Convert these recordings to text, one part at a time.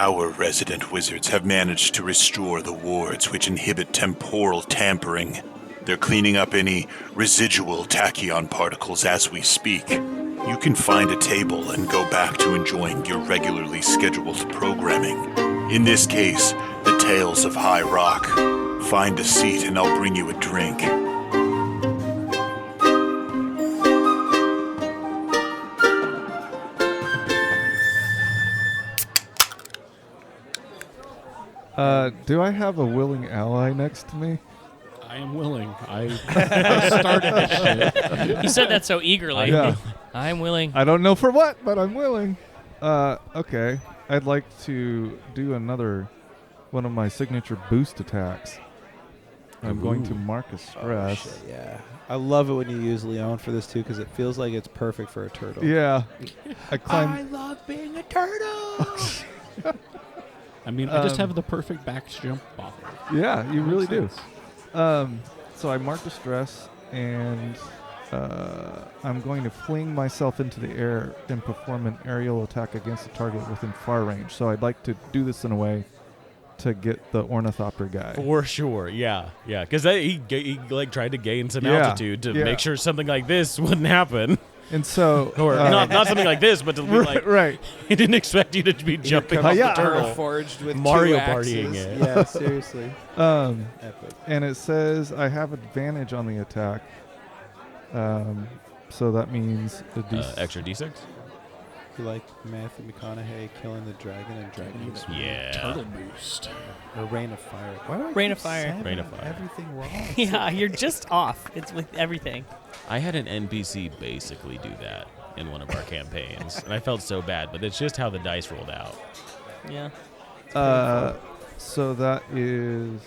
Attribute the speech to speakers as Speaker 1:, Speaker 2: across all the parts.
Speaker 1: Our resident wizards have managed to restore the wards which inhibit temporal tampering. They're cleaning up any residual tachyon particles as we speak. You can find a table and go back to enjoying your regularly scheduled programming. In this case, the Tales of Highrock. Find a seat and I'll bring you a drink.
Speaker 2: Do I have a willing ally next to me?
Speaker 3: I am willing. I started this shit.
Speaker 4: He said that so eagerly.
Speaker 2: Yeah.
Speaker 4: I'm willing.
Speaker 2: I don't know for what, but I'm willing. Okay. I'd like to do another one of my signature boost attacks. I'm going to mark a stress.
Speaker 5: Oh, shit, yeah. I love it when you use Leon for this too because it feels like it's perfect for a turtle.
Speaker 2: Yeah. I
Speaker 5: I
Speaker 2: climb.
Speaker 5: love being a turtle.
Speaker 3: I mean, I just have the perfect back jump off of it.
Speaker 2: Yeah, you really do.
Speaker 3: Sense.
Speaker 2: So I mark the stress, and I'm going to fling myself into the air and perform an aerial attack against the target within far range. So I'd like to do this in a way to get the ornithopter guy.
Speaker 6: For sure, yeah. Because he like tried to gain some
Speaker 2: Yeah,
Speaker 6: altitude to
Speaker 2: yeah.
Speaker 6: make sure something like this wouldn't happen.
Speaker 2: And so...
Speaker 6: Or not something like this, but to be like...
Speaker 2: Right.
Speaker 6: He didn't expect you to be jumping off
Speaker 2: yeah.
Speaker 6: the turtle.
Speaker 5: Forged with
Speaker 6: Mario
Speaker 5: 2 axes.
Speaker 6: partying it.
Speaker 5: Yeah, seriously. Epic.
Speaker 2: And it says I have advantage on the attack. So that means the
Speaker 6: Extra D6?
Speaker 5: You like Matthew McConaughey killing the dragon and dragon
Speaker 6: Yeah.
Speaker 3: Turtle boost.
Speaker 5: or Rain of Fire. Why do I
Speaker 4: Rain
Speaker 5: keep
Speaker 4: of Fire.
Speaker 5: saying
Speaker 6: Rain of Fire.
Speaker 5: Everything wrong.
Speaker 4: Yeah, you're just off. It's with everything.
Speaker 6: I had an NPC basically do that in one of our campaigns, and I felt so bad, but it's just how the dice rolled out.
Speaker 4: Yeah.
Speaker 2: So that is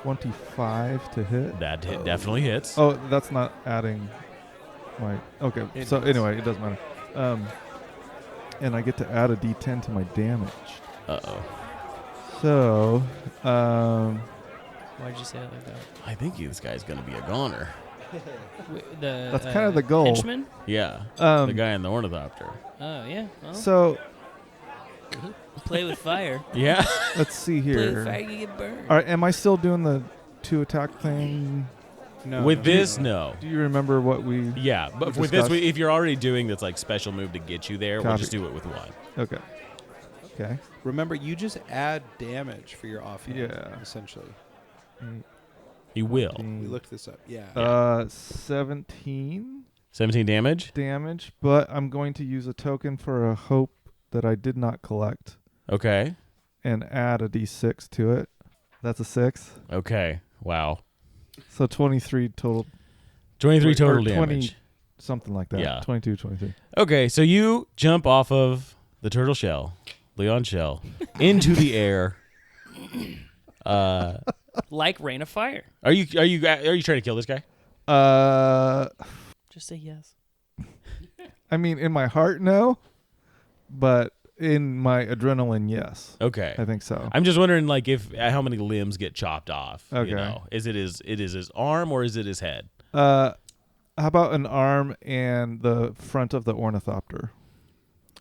Speaker 2: 25 to hit.
Speaker 6: That definitely hits.
Speaker 2: Oh, that's not adding my... Okay,
Speaker 5: It
Speaker 2: so
Speaker 5: is.
Speaker 2: anyway, it doesn't matter. And I get to add a d10 to my damage.
Speaker 6: Uh-oh.
Speaker 2: So,
Speaker 4: Why'd you say it like that?
Speaker 6: I think this guy's going to be a goner.
Speaker 2: That's kind of the goal.
Speaker 4: Henchman?
Speaker 6: Yeah.
Speaker 2: Um,
Speaker 6: the guy in the ornithopter.
Speaker 4: Oh, yeah. Well,
Speaker 2: so
Speaker 4: play with fire.
Speaker 6: Yeah.
Speaker 2: let's see
Speaker 4: Play with
Speaker 2: here.
Speaker 4: fire, you get burned.
Speaker 2: All right, am I still doing the 2 attack thing?
Speaker 5: No.
Speaker 6: With
Speaker 5: no,
Speaker 6: this,
Speaker 5: no.
Speaker 6: no.
Speaker 2: Do you remember what we...
Speaker 6: Yeah, but
Speaker 2: We
Speaker 6: with this,
Speaker 2: discussed-
Speaker 6: if you're already doing this like special move to get you there, we'll
Speaker 2: Copy.
Speaker 6: just do it with one.
Speaker 2: Okay. Okay.
Speaker 5: Remember, you just add damage for your offhand.
Speaker 2: Yeah.
Speaker 5: Essentially.
Speaker 6: He will.
Speaker 5: We looked this up. Yeah.
Speaker 2: 17
Speaker 6: 17 damage?
Speaker 2: damage, but I'm going to use a token for a hope that I did not collect
Speaker 6: Okay.
Speaker 2: and add a d6 to it. That's a 6.
Speaker 6: Okay. Wow.
Speaker 2: So 23 total.
Speaker 6: 23
Speaker 2: Or
Speaker 6: total
Speaker 2: 20
Speaker 6: damage.
Speaker 2: Something like that.
Speaker 6: Yeah.
Speaker 2: 22, 23.
Speaker 6: Okay, so you jump off of the turtle shell, Leon shell, into the air.
Speaker 4: Like Rain of Fire.
Speaker 6: Are you trying to kill this guy?
Speaker 4: Just say yes.
Speaker 2: I mean, in my heart, no. But in my adrenaline, yes.
Speaker 6: Okay.
Speaker 2: I think so.
Speaker 6: I'm just wondering, like, if how many limbs get chopped off.
Speaker 2: Okay.
Speaker 6: You know, is it his arm or is it his head?
Speaker 2: How about an arm and the front of the ornithopter?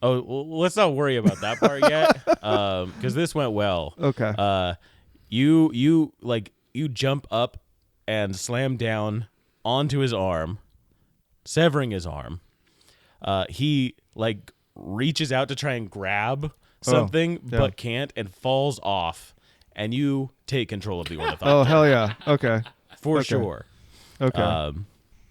Speaker 6: Oh, well, let's not worry about that part yet, because this went well.
Speaker 2: Okay.
Speaker 6: You jump up and slam down onto his arm, severing his arm. He like reaches out to try and grab something,
Speaker 2: yeah.
Speaker 6: but can't, and falls off. And you take control of the ornithopter.
Speaker 2: Oh, hell yeah. Okay.
Speaker 6: For
Speaker 2: okay.
Speaker 6: sure.
Speaker 2: Okay.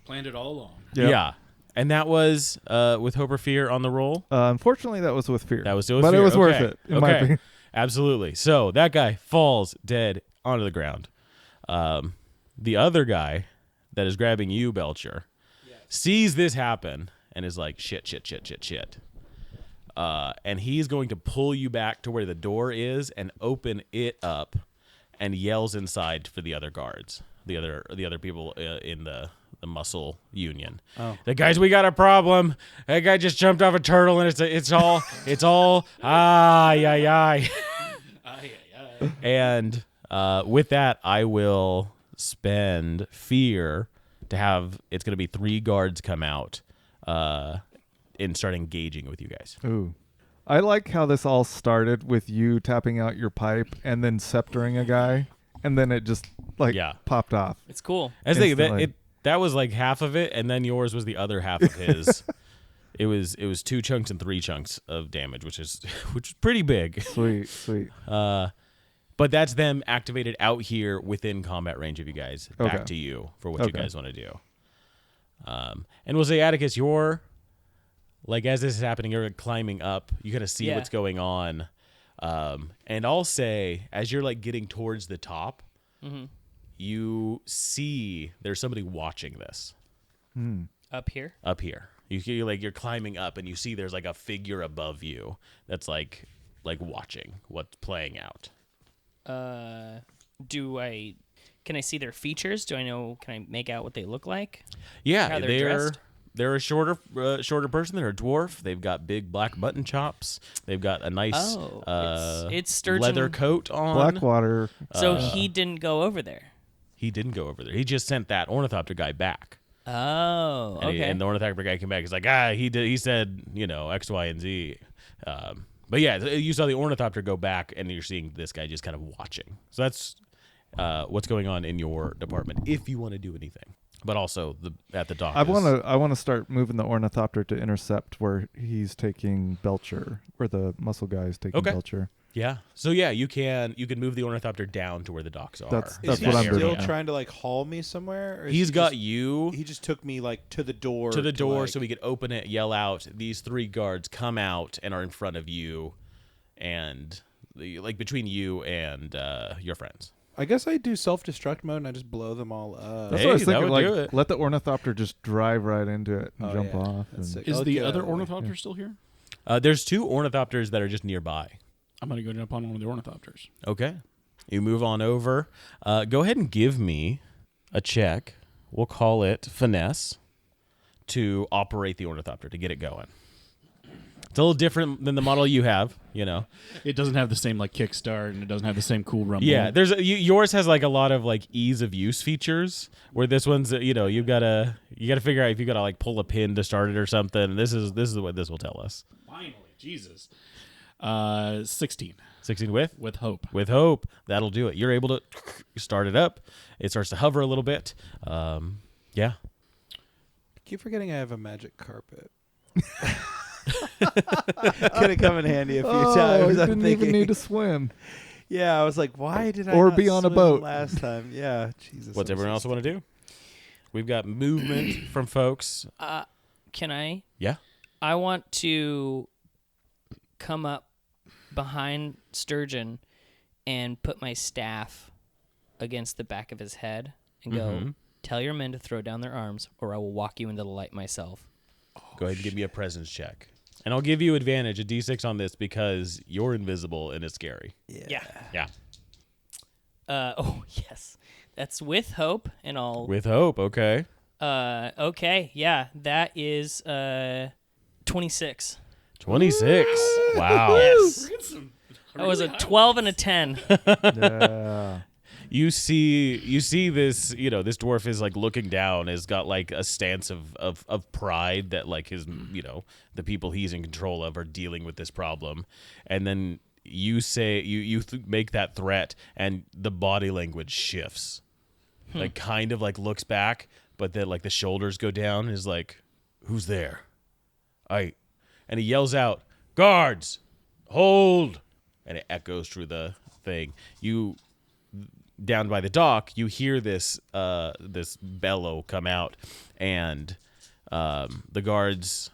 Speaker 3: Planned it all along.
Speaker 2: Yep.
Speaker 6: Yeah. And that was with Hope or Fear on the roll.
Speaker 2: Unfortunately, that was with fear.
Speaker 6: That was still with
Speaker 2: but
Speaker 6: fear.
Speaker 2: it was worth
Speaker 6: Okay.
Speaker 2: it, in my opinion.
Speaker 6: Absolutely. So that guy falls dead onto the ground. The other guy that is grabbing you, Belcher, sees this happen and is like, shit. And he's going to pull you back to where the door is and open it up and yells inside for the other guards, the other people in the muscle union.
Speaker 5: Oh.
Speaker 6: The guys, we got a problem. That guy just jumped off a turtle, and it's all yeah. And with that, I will spend fear to have. It's going to be 3 guards come out and start engaging with you guys.
Speaker 2: Ooh. I like how this all started with you tapping out your pipe and then sceptering a guy, and then it just popped off.
Speaker 4: It's cool.
Speaker 6: I was thinking
Speaker 2: Instantly.
Speaker 6: that was like half of it, and then yours was the other half of his. It was 2 chunks and 3 chunks of damage, which is pretty big.
Speaker 2: Sweet.
Speaker 6: But that's them activated out here within combat range of you guys. Back
Speaker 2: Okay.
Speaker 6: to you for what you guys want to do. And we'll say, Atticus, you're like, as this is happening, you're climbing up. You kind of see what's going on. And I'll say, as you're like getting towards the top, you see there's somebody watching this
Speaker 4: Up here.
Speaker 6: up here. You're climbing up, and you see there's like a figure above you that's like watching what's playing out.
Speaker 4: Can I see their features? Can I make out what they look like?
Speaker 6: Yeah,
Speaker 4: How they're dressed?
Speaker 6: they're a shorter person. They're a dwarf. They've got big black button chops. They've got a nice
Speaker 4: it's Sturgeon.
Speaker 6: leather coat on.
Speaker 2: Blackwater.
Speaker 4: So he didn't go over there.
Speaker 6: He didn't go over there. He just sent that ornithopter guy back.
Speaker 4: Oh, okay.
Speaker 6: And the ornithopter guy came back. He's like, he said, X, Y, and Z. But yeah, you saw the ornithopter go back, and you're seeing this guy just kind of watching. So that's what's going on in your department, if you want to do anything. But also at the dock.
Speaker 2: I want to start moving the ornithopter to intercept where he's taking Belcher, where the muscle guy is taking Belcher.
Speaker 6: Yeah. So yeah, you can move the ornithopter down to where the docks are.
Speaker 2: That's
Speaker 5: Is he
Speaker 2: what I'm
Speaker 5: still
Speaker 2: doing.
Speaker 5: trying to like haul me somewhere? Or is
Speaker 6: He's
Speaker 5: he
Speaker 6: got
Speaker 5: just-
Speaker 6: you
Speaker 5: He just took me like to the door.
Speaker 6: to the door
Speaker 5: like-
Speaker 6: so we could open it, yell out. These 3 guards come out and are in front of you, and between you and your friends.
Speaker 5: I guess I do self-destruct mode and I just blow them all up.
Speaker 2: That's
Speaker 6: Hey,
Speaker 2: what I was
Speaker 6: that
Speaker 2: thinking.
Speaker 6: would do
Speaker 2: Like,
Speaker 6: it.
Speaker 2: let the ornithopter just drive right into it and jump off.
Speaker 5: That's
Speaker 2: and-
Speaker 5: sick.
Speaker 3: Is
Speaker 5: I'll
Speaker 3: the
Speaker 5: get
Speaker 3: other
Speaker 5: out of the way.
Speaker 3: ornithopter still here?
Speaker 6: There's 2 ornithopters that are just nearby.
Speaker 3: I'm going to go jump on one of the ornithopters.
Speaker 6: Okay. You move on over. Go ahead and give me a check. We'll call it finesse to operate the ornithopter, to get it going. It's a little different than the model you have,
Speaker 3: It doesn't have the same like kickstart, and it doesn't have the same cool rumble.
Speaker 6: Yeah, yours has like a lot of like ease of use features, where this one's you gotta figure out if you gotta like pull a pin to start it or something. This is what this will tell us.
Speaker 3: Finally, Jesus. 16
Speaker 6: 16 with
Speaker 3: hope.
Speaker 6: With hope, that'll do it. You're able to start it up. It starts to hover a little bit. Yeah.
Speaker 5: Keep forgetting I have a magic carpet. Could have come in handy a few times.
Speaker 2: you
Speaker 5: I'm
Speaker 2: didn't
Speaker 5: thinking.
Speaker 2: even need to swim.
Speaker 5: Yeah, I was like, why did I
Speaker 2: Or
Speaker 5: not
Speaker 2: be on a
Speaker 5: swim
Speaker 2: boat.
Speaker 5: last time? Yeah, Jesus.
Speaker 6: What's
Speaker 5: I'm
Speaker 6: everyone
Speaker 5: so
Speaker 6: else want to do? We've got movement from folks.
Speaker 4: Can I?
Speaker 6: Yeah.
Speaker 4: I want to come up behind Sturgeon and put my staff against the back of his head and go, tell your men to throw down their arms, or I will walk you into the light myself.
Speaker 6: Go ahead and give me a presence check. And I'll give you advantage, a d6 on this, because you're invisible and it's scary.
Speaker 4: Yeah.
Speaker 6: Yeah.
Speaker 4: Oh, yes. That's with hope, and I'll...
Speaker 6: With hope, okay.
Speaker 4: Okay, yeah. That is 26.
Speaker 6: 26. Wow.
Speaker 4: Yes. That was a 12 and a 10.
Speaker 2: Yeah.
Speaker 6: You see this, this dwarf is like looking down, has got like a stance of pride that like his, the people he's in control of are dealing with this problem. And then you say, you make that threat, and the body language shifts. Like kind of like looks back, but then like the shoulders go down and is like, who's there? And he yells out, guards, hold. And it echoes through the thing. Down by the dock, you hear this this bellow come out, and the guards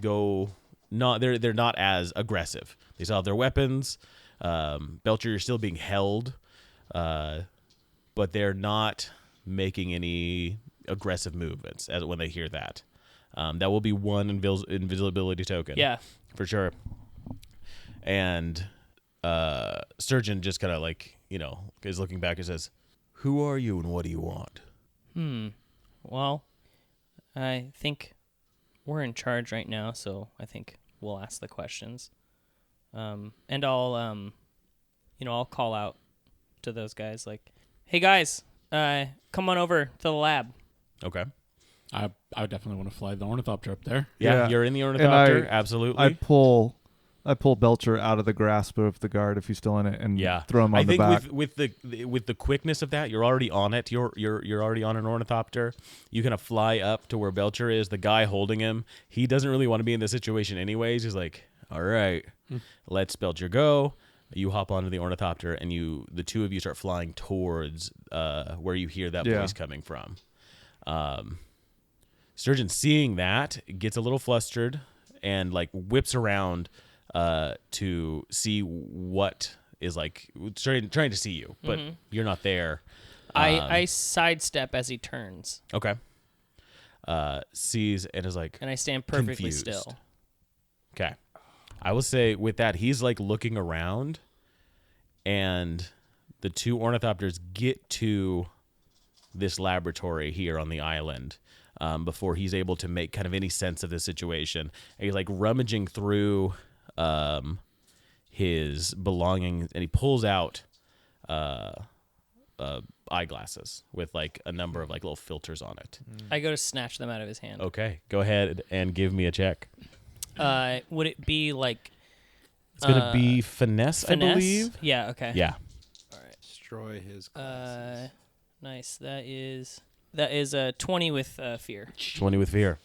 Speaker 6: go they're not as aggressive. They still have their weapons. Belcher, you're still being held, but they're not making any aggressive movements when they hear that. That will be one invisibility token.
Speaker 4: Yeah.
Speaker 6: For sure. And Sturgeon just kind of like, is looking back and says, who are you and what do you want?
Speaker 4: Well, I think we're in charge right now, so I think we'll ask the questions. And I'll call out to those guys like, hey guys, come on over to the lab.
Speaker 6: Okay.
Speaker 3: I would definitely want to fly the ornithopter up there.
Speaker 6: Yeah,
Speaker 2: Yeah.
Speaker 6: you're in the ornithopter.
Speaker 2: I
Speaker 6: Absolutely.
Speaker 2: I pull I pull Belcher out of the grasp of the guard if he's still in it, and throw him on
Speaker 6: I
Speaker 2: the
Speaker 6: think
Speaker 2: back.
Speaker 6: with the quickness of that, you're already on it. You're already on an ornithopter. You kind of fly up to where Belcher is. The guy holding him, he doesn't really want to be in this situation anyways. He's like, all right, let's Belcher go. You hop onto the ornithopter, and the two of you start flying towards where you hear that voice coming from. Sturgeon, seeing that, gets a little flustered and like whips around to see what is like trying to see you, but you're not there.
Speaker 4: I sidestep as he turns.
Speaker 6: Okay. Sees and is like,
Speaker 4: and I stand perfectly
Speaker 6: confused.
Speaker 4: still.
Speaker 6: Okay. I will say with that, he's like looking around, and the two ornithopters get to this laboratory here on the island before he's able to make kind of any sense of the situation. And he's like rummaging through his belongings, and he pulls out eyeglasses with like a number of like little filters on it.
Speaker 4: I go to snatch them out of his hand.
Speaker 6: Okay, go ahead and give me a check.
Speaker 4: Would it be like?
Speaker 6: It's gonna be finesse, I believe.
Speaker 4: Yeah. Okay.
Speaker 6: Yeah.
Speaker 4: All right.
Speaker 5: Destroy his glasses.
Speaker 4: Nice. That is a 20 with fear.
Speaker 6: 20 with fear.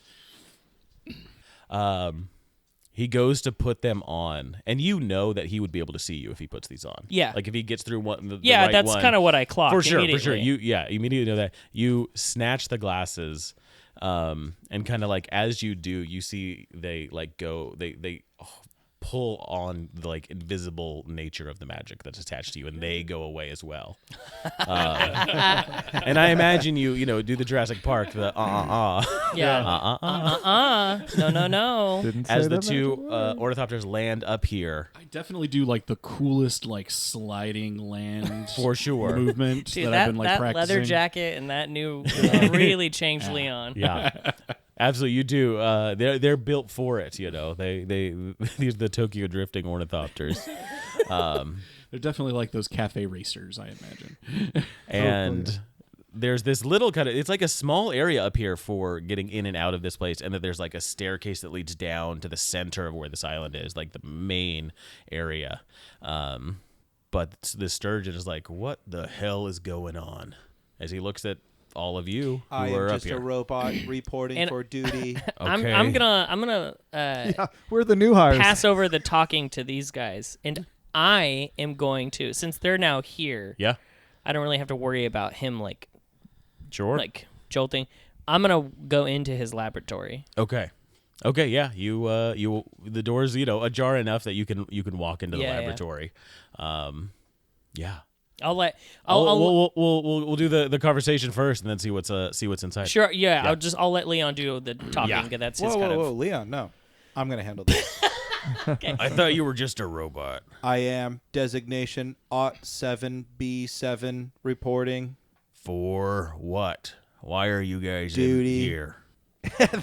Speaker 6: He goes to put them on, and you know that he would be able to see you if he puts these on.
Speaker 4: Yeah.
Speaker 6: Like if he gets through one. The
Speaker 4: Yeah,
Speaker 6: right
Speaker 4: that's
Speaker 6: one.
Speaker 4: kind of what I clocked.
Speaker 6: For sure.
Speaker 4: Immediately.
Speaker 6: You immediately know that. You snatch the glasses, and kind of like as you do, you see they like go. They pull on the like invisible nature of the magic that's attached to you, and they go away as well. And I imagine you do the Jurassic Park, the
Speaker 4: Yeah. No.
Speaker 2: Didn't
Speaker 6: as
Speaker 2: say
Speaker 6: the
Speaker 2: that
Speaker 6: two
Speaker 2: magic word.
Speaker 6: ornithopters land up here.
Speaker 3: I definitely do like the coolest like sliding land
Speaker 6: For sure.
Speaker 3: movement
Speaker 4: Dude,
Speaker 3: that I've been like
Speaker 4: that
Speaker 3: practicing.
Speaker 4: leather jacket and that new really changed Leon.
Speaker 6: Yeah, absolutely. You do. They're built for it. They these are the Tokyo drifting ornithopters.
Speaker 3: They're definitely like those cafe racers, I imagine.
Speaker 6: And there's this little it's like a small area up here for getting in and out of this place, and that there's like a staircase that leads down to the center of where this island is, like the main area. But the Sturgeon is like, what the hell is going on? As he looks at all of you who
Speaker 5: I
Speaker 6: are
Speaker 5: am
Speaker 6: up
Speaker 5: just
Speaker 6: here.
Speaker 5: a robot reporting for duty.
Speaker 6: Okay.
Speaker 4: I'm gonna
Speaker 2: We're the new hires.
Speaker 4: pass over the talking to these guys, and I am going to, since they're now here.
Speaker 6: Yeah.
Speaker 4: I don't really have to worry about him like
Speaker 6: Sure.
Speaker 4: jolting. I'm gonna go into his laboratory.
Speaker 6: Okay. Yeah. You the door's ajar enough that you can walk into the
Speaker 4: Yeah, yeah.
Speaker 6: laboratory. Yeah. We'll do the conversation first, and then see what's inside.
Speaker 4: Sure. Yeah.
Speaker 6: Yeah.
Speaker 4: I'll let Leon do the talking.
Speaker 6: Yeah.
Speaker 4: 'Cause that's his
Speaker 5: Whoa, Leon, no. I'm going to handle this.
Speaker 6: I thought you were just a robot.
Speaker 5: I am. Designation OT7B7 reporting.
Speaker 6: For what? Why are you guys
Speaker 5: Duty.
Speaker 6: in here?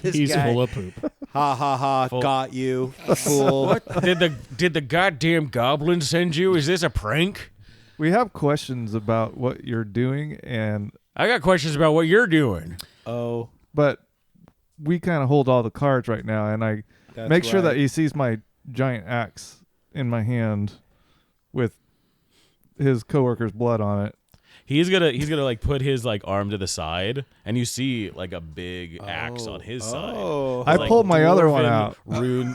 Speaker 5: This
Speaker 3: He's
Speaker 5: guy.
Speaker 3: full of poop.
Speaker 5: Ha ha ha!
Speaker 6: Full-
Speaker 5: Got you, fool.
Speaker 6: Did the goddamn goblin send you? Is this a prank?
Speaker 2: We have questions about what you're doing,
Speaker 6: I got questions about what you're doing.
Speaker 5: Oh,
Speaker 2: but we kind of hold all the cards right now, and I
Speaker 5: that's
Speaker 2: make sure that
Speaker 5: right.
Speaker 2: he sees my giant axe in my hand with his coworker's blood on it.
Speaker 6: He's gonna like put his like arm to the side, and you see like a big axe on his side.
Speaker 5: Oh,
Speaker 2: I
Speaker 6: Like,
Speaker 2: pulled my other one
Speaker 6: dwarven
Speaker 2: out.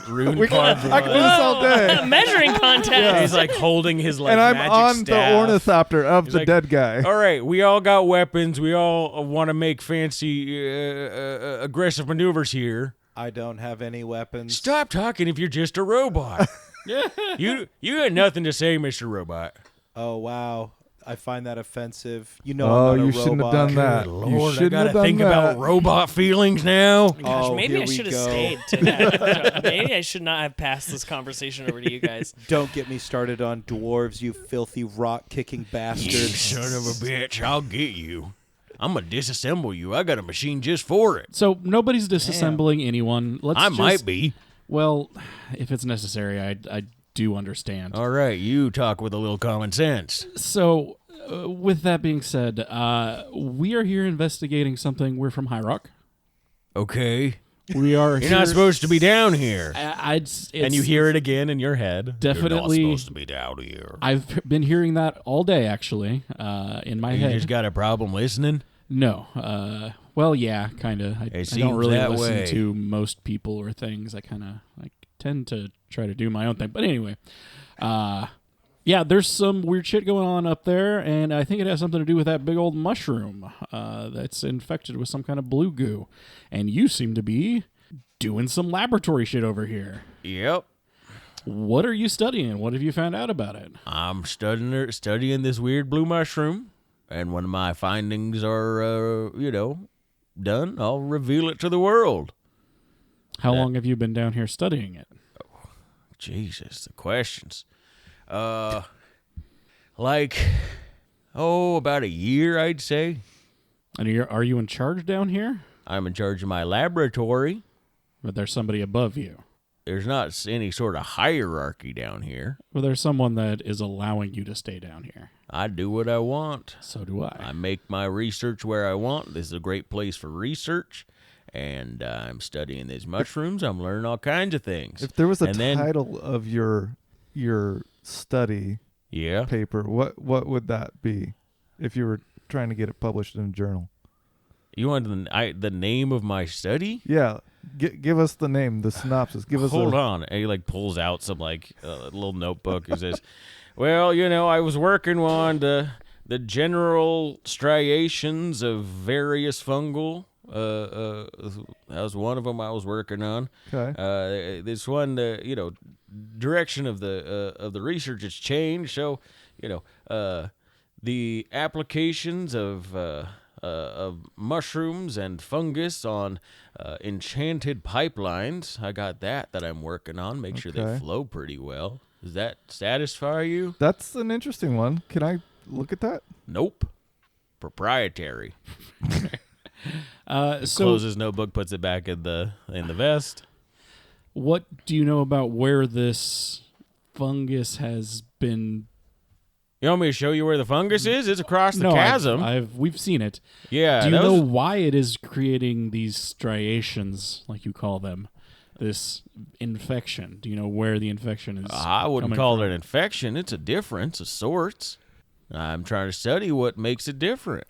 Speaker 6: Rune
Speaker 2: I
Speaker 6: carved
Speaker 2: can do this all day.
Speaker 4: Measuring contest.
Speaker 6: He's like holding his like
Speaker 2: And I'm
Speaker 6: magic
Speaker 2: on
Speaker 6: staff.
Speaker 2: the ornithopter of
Speaker 6: He's
Speaker 2: the
Speaker 6: like,
Speaker 2: dead guy.
Speaker 6: All right, we all got weapons. We all want to make fancy, aggressive maneuvers here.
Speaker 5: I don't have any weapons.
Speaker 6: Stop talking if you're just a robot. you had nothing to say, Mr. Robot.
Speaker 5: Oh wow, I find that offensive. You know,
Speaker 2: Oh,
Speaker 5: I'm not
Speaker 2: you
Speaker 5: a
Speaker 2: shouldn't have
Speaker 5: robot.
Speaker 2: done that.
Speaker 6: Good
Speaker 2: You
Speaker 6: Lord, I
Speaker 2: shouldn't
Speaker 6: gotta
Speaker 2: have done
Speaker 6: think
Speaker 2: that.
Speaker 6: about robot feelings now.
Speaker 4: Gosh,
Speaker 5: Oh,
Speaker 4: maybe
Speaker 5: here
Speaker 4: I
Speaker 5: we
Speaker 4: should have
Speaker 5: go.
Speaker 4: stayed to that. Maybe I should not have passed this conversation over to you guys.
Speaker 5: Don't get me started on dwarves, you filthy rock-kicking
Speaker 6: You
Speaker 5: bastards.
Speaker 6: son of a bitch, I'll get you. I'm gonna disassemble you. I got a machine just for it.
Speaker 3: So nobody's disassembling anyone. Let's
Speaker 6: I
Speaker 3: just,
Speaker 6: might be.
Speaker 3: Well, if it's necessary, I do understand.
Speaker 6: All right, you talk with a little common sense.
Speaker 3: So, with that being said, we are here investigating something. We're from Highrock.
Speaker 6: Okay.
Speaker 3: We are.
Speaker 6: You're not supposed to be down here.
Speaker 3: And
Speaker 6: you hear it again in your head.
Speaker 3: Definitely.
Speaker 6: You're not supposed to be down here.
Speaker 3: I've been hearing that all day, actually, in my head.
Speaker 6: You just got a problem listening?
Speaker 3: No. Well, yeah, kind of. I don't really
Speaker 6: that
Speaker 3: listen
Speaker 6: way.
Speaker 3: to most people or things. I kind of tend to try to do my own thing. But anyway, yeah, there's some weird shit going on up there, and I think it has something to do with that big old mushroom that's infected with some kind of blue goo. And you seem to be doing some laboratory shit over here.
Speaker 6: Yep.
Speaker 3: What are you studying? What have you found out about it?
Speaker 6: I'm studying this weird blue mushroom, and when my findings are, done, I'll reveal it to the world.
Speaker 3: How long have you been down here studying it?
Speaker 6: Jesus, the questions. About a year, I'd say.
Speaker 3: And are you in charge down here?
Speaker 6: I'm in charge of my laboratory.
Speaker 3: Or there's somebody above you?
Speaker 6: There's not any sort of hierarchy down here.
Speaker 3: Or there's someone that is allowing you to stay down here?
Speaker 6: I do what I want.
Speaker 3: So do I.
Speaker 6: I make my research where I want. This is a great place for research. And I'm studying these mushrooms. I'm learning all kinds of things.
Speaker 2: If there was a title of your study paper, what would that be if you were trying to get it published in a journal?
Speaker 6: You want the name of my study?
Speaker 2: Yeah. Give us the name, the synopsis.
Speaker 6: Hold on. And he pulls out some little notebook. He says, well, I was working on the general striations of various fungal. That was one of them I was working on.
Speaker 2: Okay.
Speaker 6: This one, direction of the research has changed. So, the applications of mushrooms and fungus on enchanted pipelines. I got that I'm working on. Make sure they flow pretty well. Does that satisfy you?
Speaker 2: That's an interesting one. Can I look at that?
Speaker 6: Nope. Proprietary.
Speaker 3: So
Speaker 6: closes his notebook, puts it back in the vest.
Speaker 3: What do you know about where this fungus has been?
Speaker 6: You want me to show you where the fungus is? It's across the chasm.
Speaker 3: We've seen it.
Speaker 6: Yeah.
Speaker 3: Do you know why it is creating these striations, like you call them? This infection. Do you know where the infection is?
Speaker 6: I wouldn't call it an infection. It's a difference of sorts. I'm trying to study what makes it different.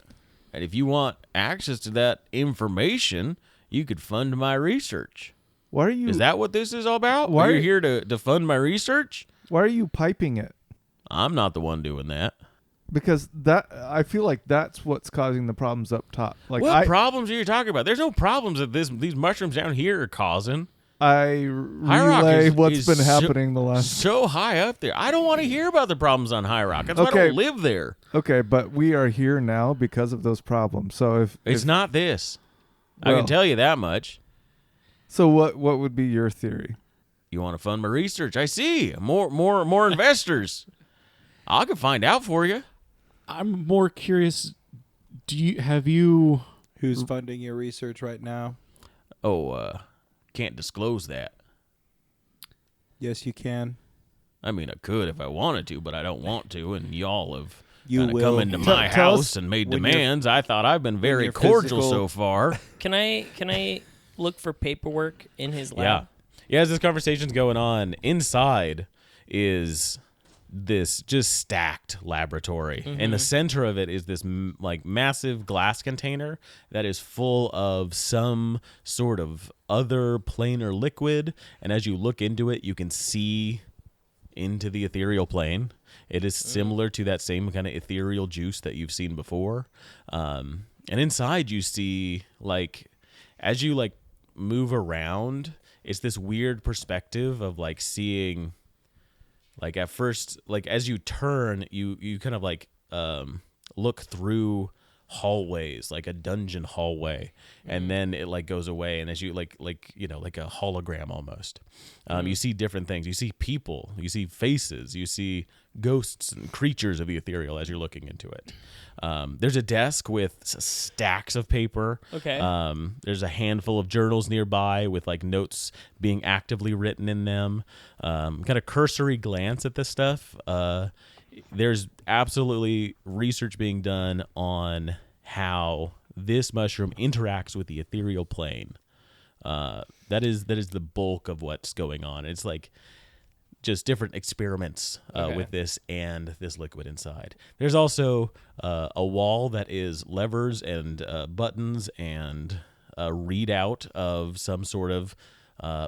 Speaker 6: And if you want access to that information, you could fund my research.
Speaker 2: Why are you?
Speaker 6: Is that what this is all about?
Speaker 2: Why
Speaker 6: are you here to fund my research?
Speaker 2: Why are you piping it?
Speaker 6: I'm not the one doing that.
Speaker 2: Because I feel like that's what's causing the problems up top.
Speaker 6: What problems are you talking about? There's no problems that these mushrooms down here are causing.
Speaker 2: I relay what's been happening the last...
Speaker 6: So high up there. I don't want to hear about the problems on Highrock. That's why I don't live there.
Speaker 2: Okay, but we are here now because of those problems. So
Speaker 6: It's not this. I can tell you that much.
Speaker 2: So what would be your theory?
Speaker 6: You want to fund my research? I see. More investors. I can find out for you.
Speaker 3: I'm more curious. Have you...
Speaker 5: Who's funding your research right now?
Speaker 6: Can't disclose that.
Speaker 5: Yes, you can.
Speaker 6: I mean, I could if I wanted to, but I don't want to, and y'all have
Speaker 5: will
Speaker 6: come into my house and made demands. I thought I've been very cordial so far.
Speaker 4: Can I look for paperwork in his lab?
Speaker 6: Yeah, as this conversation's going on, inside is this just stacked laboratory. In the center of it is this massive glass container that is full of some sort of other planar liquid, and as you look into it, you can see into the ethereal plane. It is similar to that same kind of ethereal juice that you've seen before. And inside you see, as you move around, it's this weird perspective of seeing, at first, as you turn, you kind of look through hallways, like a dungeon hallway, and then it goes away, and as you like a hologram almost. You see different things. You see people, you see faces, you see ghosts and creatures of the ethereal as you're looking into it. There's a desk with stacks of paper.
Speaker 4: Okay.
Speaker 6: There's a handful of journals nearby with notes being actively written in them. Got a cursory glance at this stuff. There's absolutely research being done on how this mushroom interacts with the ethereal plane. That is the bulk of what's going on. It's like just different experiments with this and this liquid inside. There's also a wall that is levers and buttons and a readout of some sort of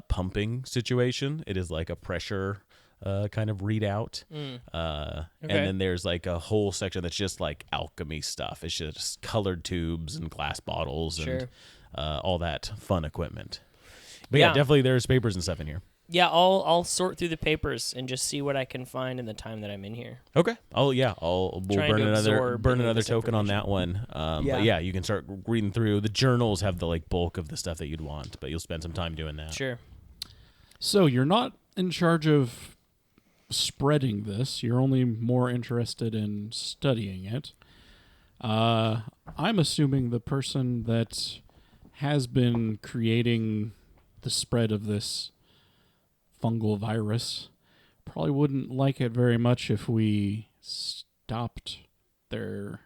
Speaker 6: pumping situation. It is like a pressure kind of readout. And then there's like a whole section that's just like alchemy stuff. It's just colored tubes and glass bottles and all that fun equipment. But yeah, definitely there's papers and stuff in here.
Speaker 4: Yeah, I'll sort through the papers and just see what I can find in the time that I'm in here.
Speaker 6: Okay. We'll burn another token on that one. But
Speaker 4: Yeah.
Speaker 6: you can start reading through. The journals have the like bulk of the stuff that you'd want, but you'll spend some time doing that.
Speaker 4: Sure.
Speaker 3: So you're not in charge of spreading this. You're only more interested in studying it. I'm assuming the person that has been creating the spread of this fungal virus probably wouldn't like it very much if we stopped their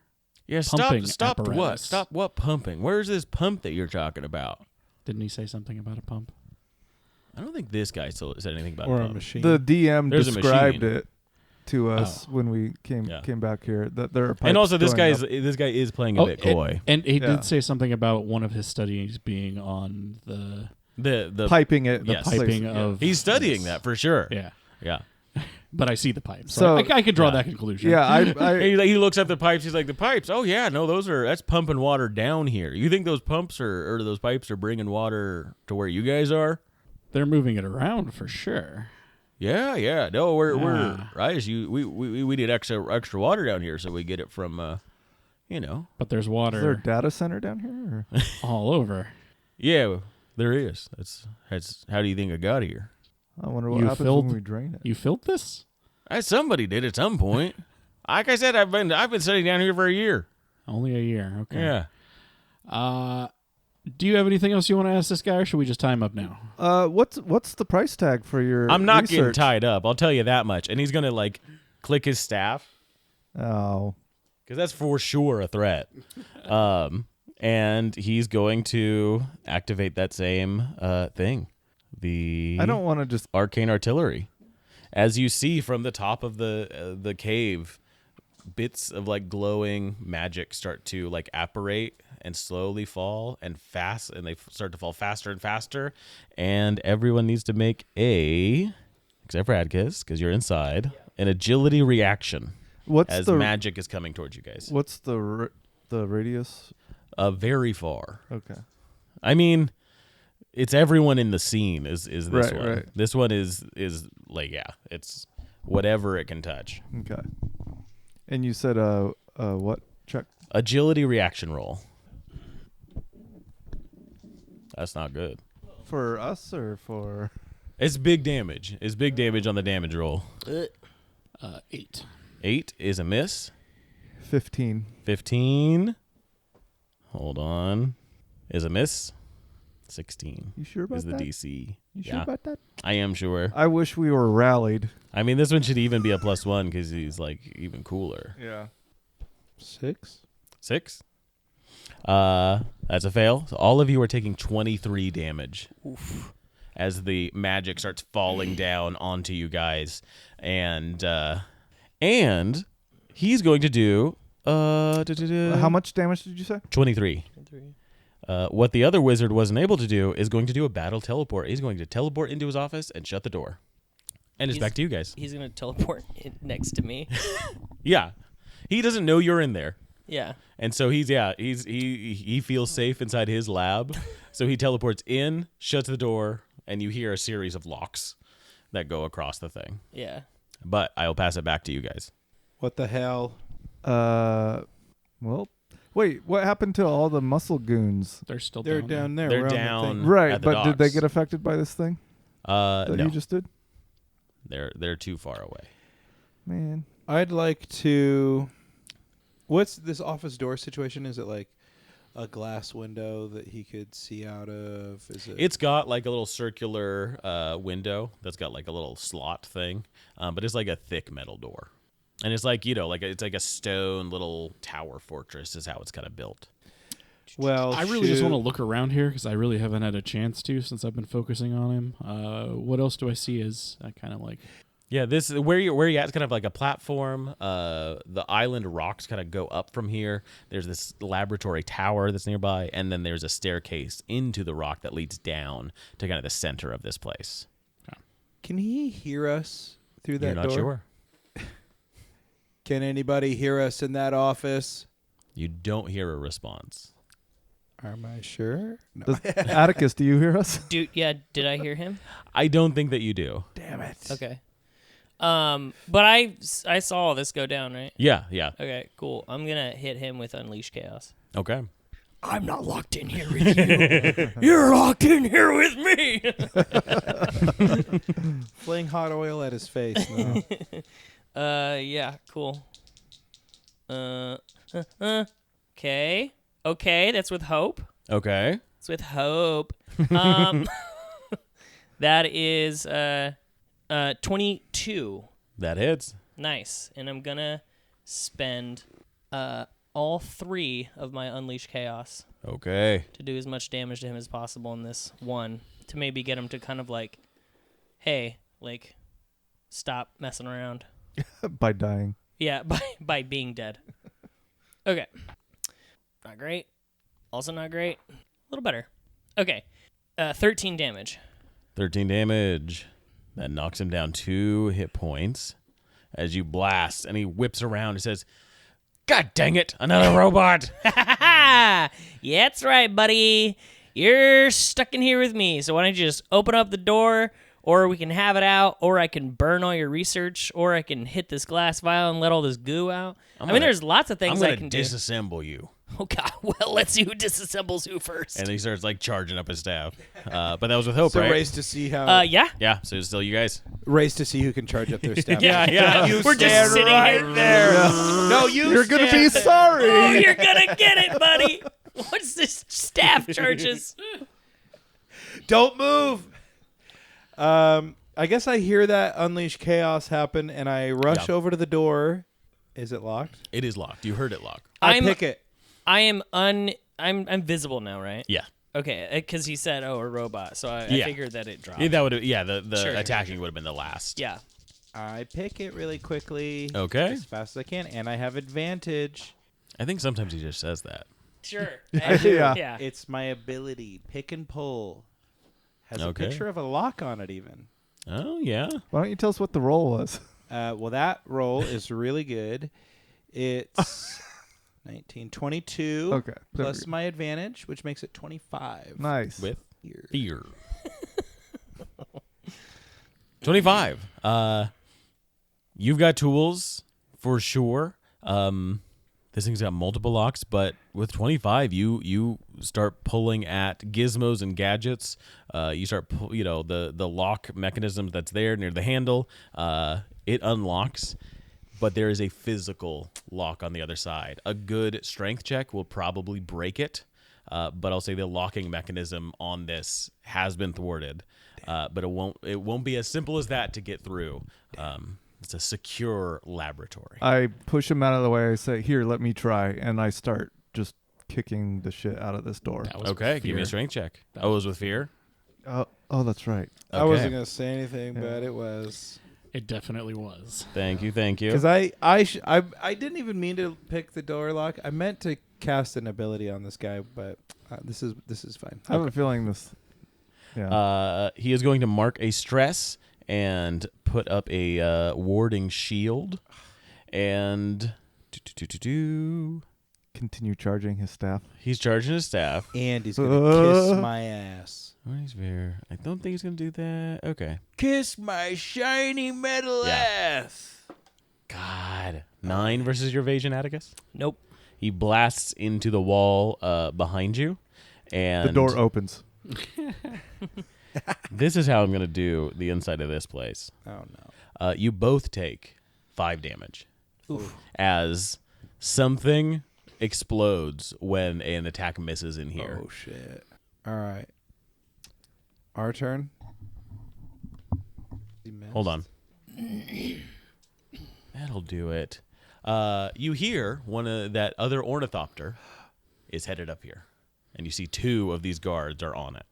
Speaker 3: pumping
Speaker 6: Stop what?
Speaker 3: apparatus.
Speaker 6: Stop what pumping? Where's this pump that you're talking about?
Speaker 3: Didn't he say something about a pump?
Speaker 6: I don't think this guy said anything about
Speaker 5: Or
Speaker 6: a
Speaker 5: a
Speaker 6: pump.
Speaker 5: machine.
Speaker 2: The DM
Speaker 6: There's a
Speaker 2: described
Speaker 6: machine.
Speaker 2: it to us when we came back here. That there are pipes
Speaker 6: And also, this
Speaker 2: going
Speaker 6: guy is playing a
Speaker 3: Oh,
Speaker 6: bit coy.
Speaker 3: And he
Speaker 2: Yeah.
Speaker 3: did say something about one of his studies being on the
Speaker 6: The
Speaker 2: piping it.
Speaker 6: Yes.
Speaker 3: piping
Speaker 2: place.
Speaker 3: of.
Speaker 6: He's studying that for sure.
Speaker 3: Yeah,
Speaker 6: Yeah.
Speaker 3: but I see the pipes,
Speaker 2: So-
Speaker 3: so I could draw
Speaker 6: Yeah.
Speaker 3: that conclusion.
Speaker 2: Yeah, I
Speaker 6: He looks at the pipes. He's like, the pipes. Oh yeah, no, that's pumping water down here. You think those pumps or those pipes are bringing water to where you guys are?
Speaker 3: They're moving it around for sure.
Speaker 6: Yeah. No, we're
Speaker 3: Ah.
Speaker 6: right. We need extra water down here, so we get it from,
Speaker 3: But there's
Speaker 2: is there a
Speaker 3: water
Speaker 2: data center down here? Or?
Speaker 3: all over.
Speaker 6: Yeah, there is. That's how do you think I got here?
Speaker 2: I wonder what
Speaker 3: You
Speaker 2: happens
Speaker 3: filled-
Speaker 2: when we drain it.
Speaker 3: You filled this?
Speaker 6: Somebody did at some point. Like I said, I've been sitting down here for a year.
Speaker 3: Only a year. Okay.
Speaker 6: Yeah.
Speaker 3: Do you have anything else you want to ask this guy, or should we just tie him up now?
Speaker 2: What's the price tag for your?
Speaker 6: I'm not getting
Speaker 2: research?
Speaker 6: tied up. I'll tell you that much. And he's gonna like click his staff
Speaker 2: Oh,
Speaker 6: because that's for sure a threat. And he's going to activate that same thing.
Speaker 2: I don't want to just.
Speaker 6: Arcane artillery. As you see from the top of the cave, bits of like glowing magic start to like apparate and slowly fall and they start to fall faster and faster. And everyone needs to make except for Adkis, because you're inside, an agility reaction
Speaker 2: What's
Speaker 6: as
Speaker 2: the
Speaker 6: magic is coming towards you guys.
Speaker 2: What's the radius?
Speaker 6: Very far.
Speaker 2: Okay.
Speaker 6: I mean, it's everyone in the scene is this
Speaker 2: Right,
Speaker 6: one.
Speaker 2: right.
Speaker 6: This one is like, it's whatever it can touch.
Speaker 2: Okay. And you said what? Check.
Speaker 6: Agility reaction roll. That's not good.
Speaker 2: For us or for?
Speaker 6: It's big damage. It's big damage on the damage roll.
Speaker 3: 8.
Speaker 6: 8 is a miss.
Speaker 2: 15.
Speaker 6: 15. Hold on. Is a miss. 16
Speaker 2: You sure about
Speaker 6: is the
Speaker 2: that?
Speaker 6: DC.
Speaker 2: You sure
Speaker 6: Yeah,
Speaker 2: about that?
Speaker 6: I am sure.
Speaker 2: I wish we were rallied.
Speaker 6: I mean, this one should even be a +1 because he's like even cooler.
Speaker 2: Yeah.
Speaker 5: 6.
Speaker 6: 6. That's a fail. So all of you are taking 23 damage.
Speaker 4: Oof.
Speaker 6: As the magic starts falling down onto you guys, and he's going to do
Speaker 2: How much damage did you say?
Speaker 6: 23. What the other wizard wasn't able to do is going to do a battle teleport. He's going to teleport into his office and shut the door. And it's
Speaker 4: He's-
Speaker 6: back to you guys.
Speaker 4: He's gonna teleport next to me.
Speaker 6: Yeah, he doesn't know you're in there,
Speaker 4: Yeah.
Speaker 6: and so he feels safe inside his lab. So he teleports in, shuts the door, and you hear a series of locks that go across the thing.
Speaker 4: Yeah.
Speaker 6: But I'll pass it back to you guys.
Speaker 5: What the hell?
Speaker 2: Well, wait. What happened to all the muscle goons?
Speaker 3: They're still
Speaker 5: They're
Speaker 3: down
Speaker 5: down there.
Speaker 6: They're
Speaker 5: around the
Speaker 6: down.
Speaker 5: thing.
Speaker 2: Right,
Speaker 6: at the
Speaker 2: but did they
Speaker 6: docks.
Speaker 2: get affected by this thing that
Speaker 6: No,
Speaker 2: you just did?
Speaker 6: they're too far away.
Speaker 2: Man,
Speaker 5: I'd like to. What's this office door situation? Is it like a glass window that he could see out of? Is it?
Speaker 6: It's got like a little circular window that's got like a little slot thing, but it's like a thick metal door, and it's like it's like a stone little tower fortress is how it's kind of built.
Speaker 5: Well,
Speaker 3: I really just
Speaker 5: shoot.
Speaker 3: want to look around here because I really haven't had a chance to since I've been focusing on him. What else do I see as kind of like?
Speaker 6: Yeah, this where you at is kind of like a platform. The island rocks kind of go up from here. There's this laboratory tower that's nearby, and then there's a staircase into the rock that leads down to kind of the center of this place.
Speaker 5: Can he hear us through that
Speaker 6: You're not
Speaker 5: door?
Speaker 6: sure.
Speaker 5: Can anybody hear us in that office?
Speaker 6: You don't hear a response.
Speaker 5: Am I sure? No.
Speaker 2: Does, Atticus, do you hear us?
Speaker 4: Dude, yeah, did I hear him?
Speaker 6: I don't think that you do.
Speaker 5: Damn it.
Speaker 4: Okay. But I saw all this go down, right?
Speaker 6: Yeah.
Speaker 4: Okay, cool. I'm gonna hit him with Unleash Chaos.
Speaker 6: Okay.
Speaker 4: I'm not locked in here with you. You're locked in here with me.
Speaker 5: Fling hot oil at his face. No.
Speaker 4: Yeah, cool. Okay. Okay, that's with hope.
Speaker 6: Okay.
Speaker 4: It's with hope. That is 22.
Speaker 6: That hits.
Speaker 4: Nice. And I'm gonna spend all 3 of my Unleash Chaos
Speaker 6: Okay.
Speaker 4: to do as much damage to him as possible in this one, to maybe get him to kind of like, hey, like, stop messing around.
Speaker 2: By dying.
Speaker 4: Yeah, by being dead. Okay. Not great. Also not great. A little better. Okay. 13 damage.
Speaker 6: 13 damage. That knocks him down 2 hit points as you blast, and he whips around and says, "God dang it, another robot!"
Speaker 4: Yeah, that's right, buddy. You're stuck in here with me. So why don't you just open up the door, or we can have it out, or I can burn all your research, or I can hit this glass vial and let all this goo out. There's lots of things
Speaker 6: I'm
Speaker 4: I
Speaker 6: gonna
Speaker 4: can do.
Speaker 6: disassemble you.
Speaker 4: Oh, God. Well, let's see who disassembles who first.
Speaker 6: And he starts like charging up his staff. But that was with hope,
Speaker 5: So
Speaker 6: right?
Speaker 5: race to see how.
Speaker 4: Yeah.
Speaker 6: Yeah, so it's still you guys.
Speaker 5: Race to see who can charge up their staff.
Speaker 6: Yeah.
Speaker 5: You
Speaker 4: We're just
Speaker 5: stand
Speaker 4: sitting
Speaker 5: right
Speaker 4: here.
Speaker 5: there. No,
Speaker 2: You're gonna be sorry.
Speaker 4: Oh, you're going to get it, buddy. What's this staff charges?
Speaker 5: Don't move. I guess I hear that Unleash Chaos happen, and I rush over to the door. Is it locked?
Speaker 6: It is locked. You heard it lock.
Speaker 5: I pick it.
Speaker 4: I am I'm visible now, right?
Speaker 6: Yeah.
Speaker 4: Okay, because he said, "Oh, a robot," so I
Speaker 6: Yeah.
Speaker 4: figured that it dropped.
Speaker 6: Yeah, that would. Yeah, the
Speaker 4: Sure.
Speaker 6: attacking would have been the last.
Speaker 4: Yeah.
Speaker 5: I pick it really quickly.
Speaker 6: Okay.
Speaker 5: As fast as I can, and I have advantage.
Speaker 6: I think sometimes he just says that.
Speaker 4: Sure.
Speaker 2: Yeah.
Speaker 4: Yeah.
Speaker 5: It's my ability. Pick and pull. Has a
Speaker 6: Okay.
Speaker 5: picture of a lock on it, even.
Speaker 6: Oh yeah.
Speaker 2: Why don't you tell us what the roll was?
Speaker 5: Well, that roll is really good. It's 1922
Speaker 2: Okay.
Speaker 5: plus my advantage, which makes it 25.
Speaker 2: Nice.
Speaker 6: With
Speaker 5: Here.
Speaker 6: fear. 25. You've got tools for sure. This thing's got multiple locks, but with 25, you start pulling at gizmos and gadgets. You start, the lock mechanism that's there near the handle. It unlocks, but there is a physical lock on the other side. A good strength check will probably break it, but I'll say the locking mechanism on this has been thwarted. But it won't be as simple as that to get through. It's a secure laboratory.
Speaker 2: I push him out of the way. I say, "Here, let me try," and I start just kicking the shit out of this door.
Speaker 3: That was
Speaker 6: Okay,
Speaker 3: with
Speaker 6: give me a
Speaker 3: fear.
Speaker 6: strength check. Oh, it was with fear?
Speaker 2: Oh, that's right.
Speaker 5: I
Speaker 6: Okay.
Speaker 5: wasn't going to say anything,
Speaker 2: Yeah.
Speaker 5: but it was.
Speaker 3: It definitely was.
Speaker 6: Thank you.
Speaker 5: Because I didn't even mean to pick the door lock. I meant to cast an ability on this guy, but this is fine.
Speaker 2: I have a feeling this. Yeah.
Speaker 6: He is going to mark a stress and put up a warding shield. And
Speaker 2: Continue charging his staff.
Speaker 6: he's charging his staff.
Speaker 5: And he's going to kiss my ass.
Speaker 6: Where's Veer? I don't think he's going to do that. Okay.
Speaker 5: Kiss my shiny metal
Speaker 6: Yeah.
Speaker 5: ass.
Speaker 6: God. 9 versus your evasion, Atticus?
Speaker 4: Nope.
Speaker 6: He blasts into the wall behind you. And
Speaker 2: The door opens.
Speaker 6: this is how I'm going to do the inside of this place.
Speaker 5: Oh, no.
Speaker 6: You both take 5 damage.
Speaker 4: Oof.
Speaker 6: As something explodes when an attack misses in here.
Speaker 5: Oh, shit. All right. Our turn.
Speaker 6: Hold on. That'll do it. You hear one of that other ornithopter is headed up here. and you see 2 of these guards are on it.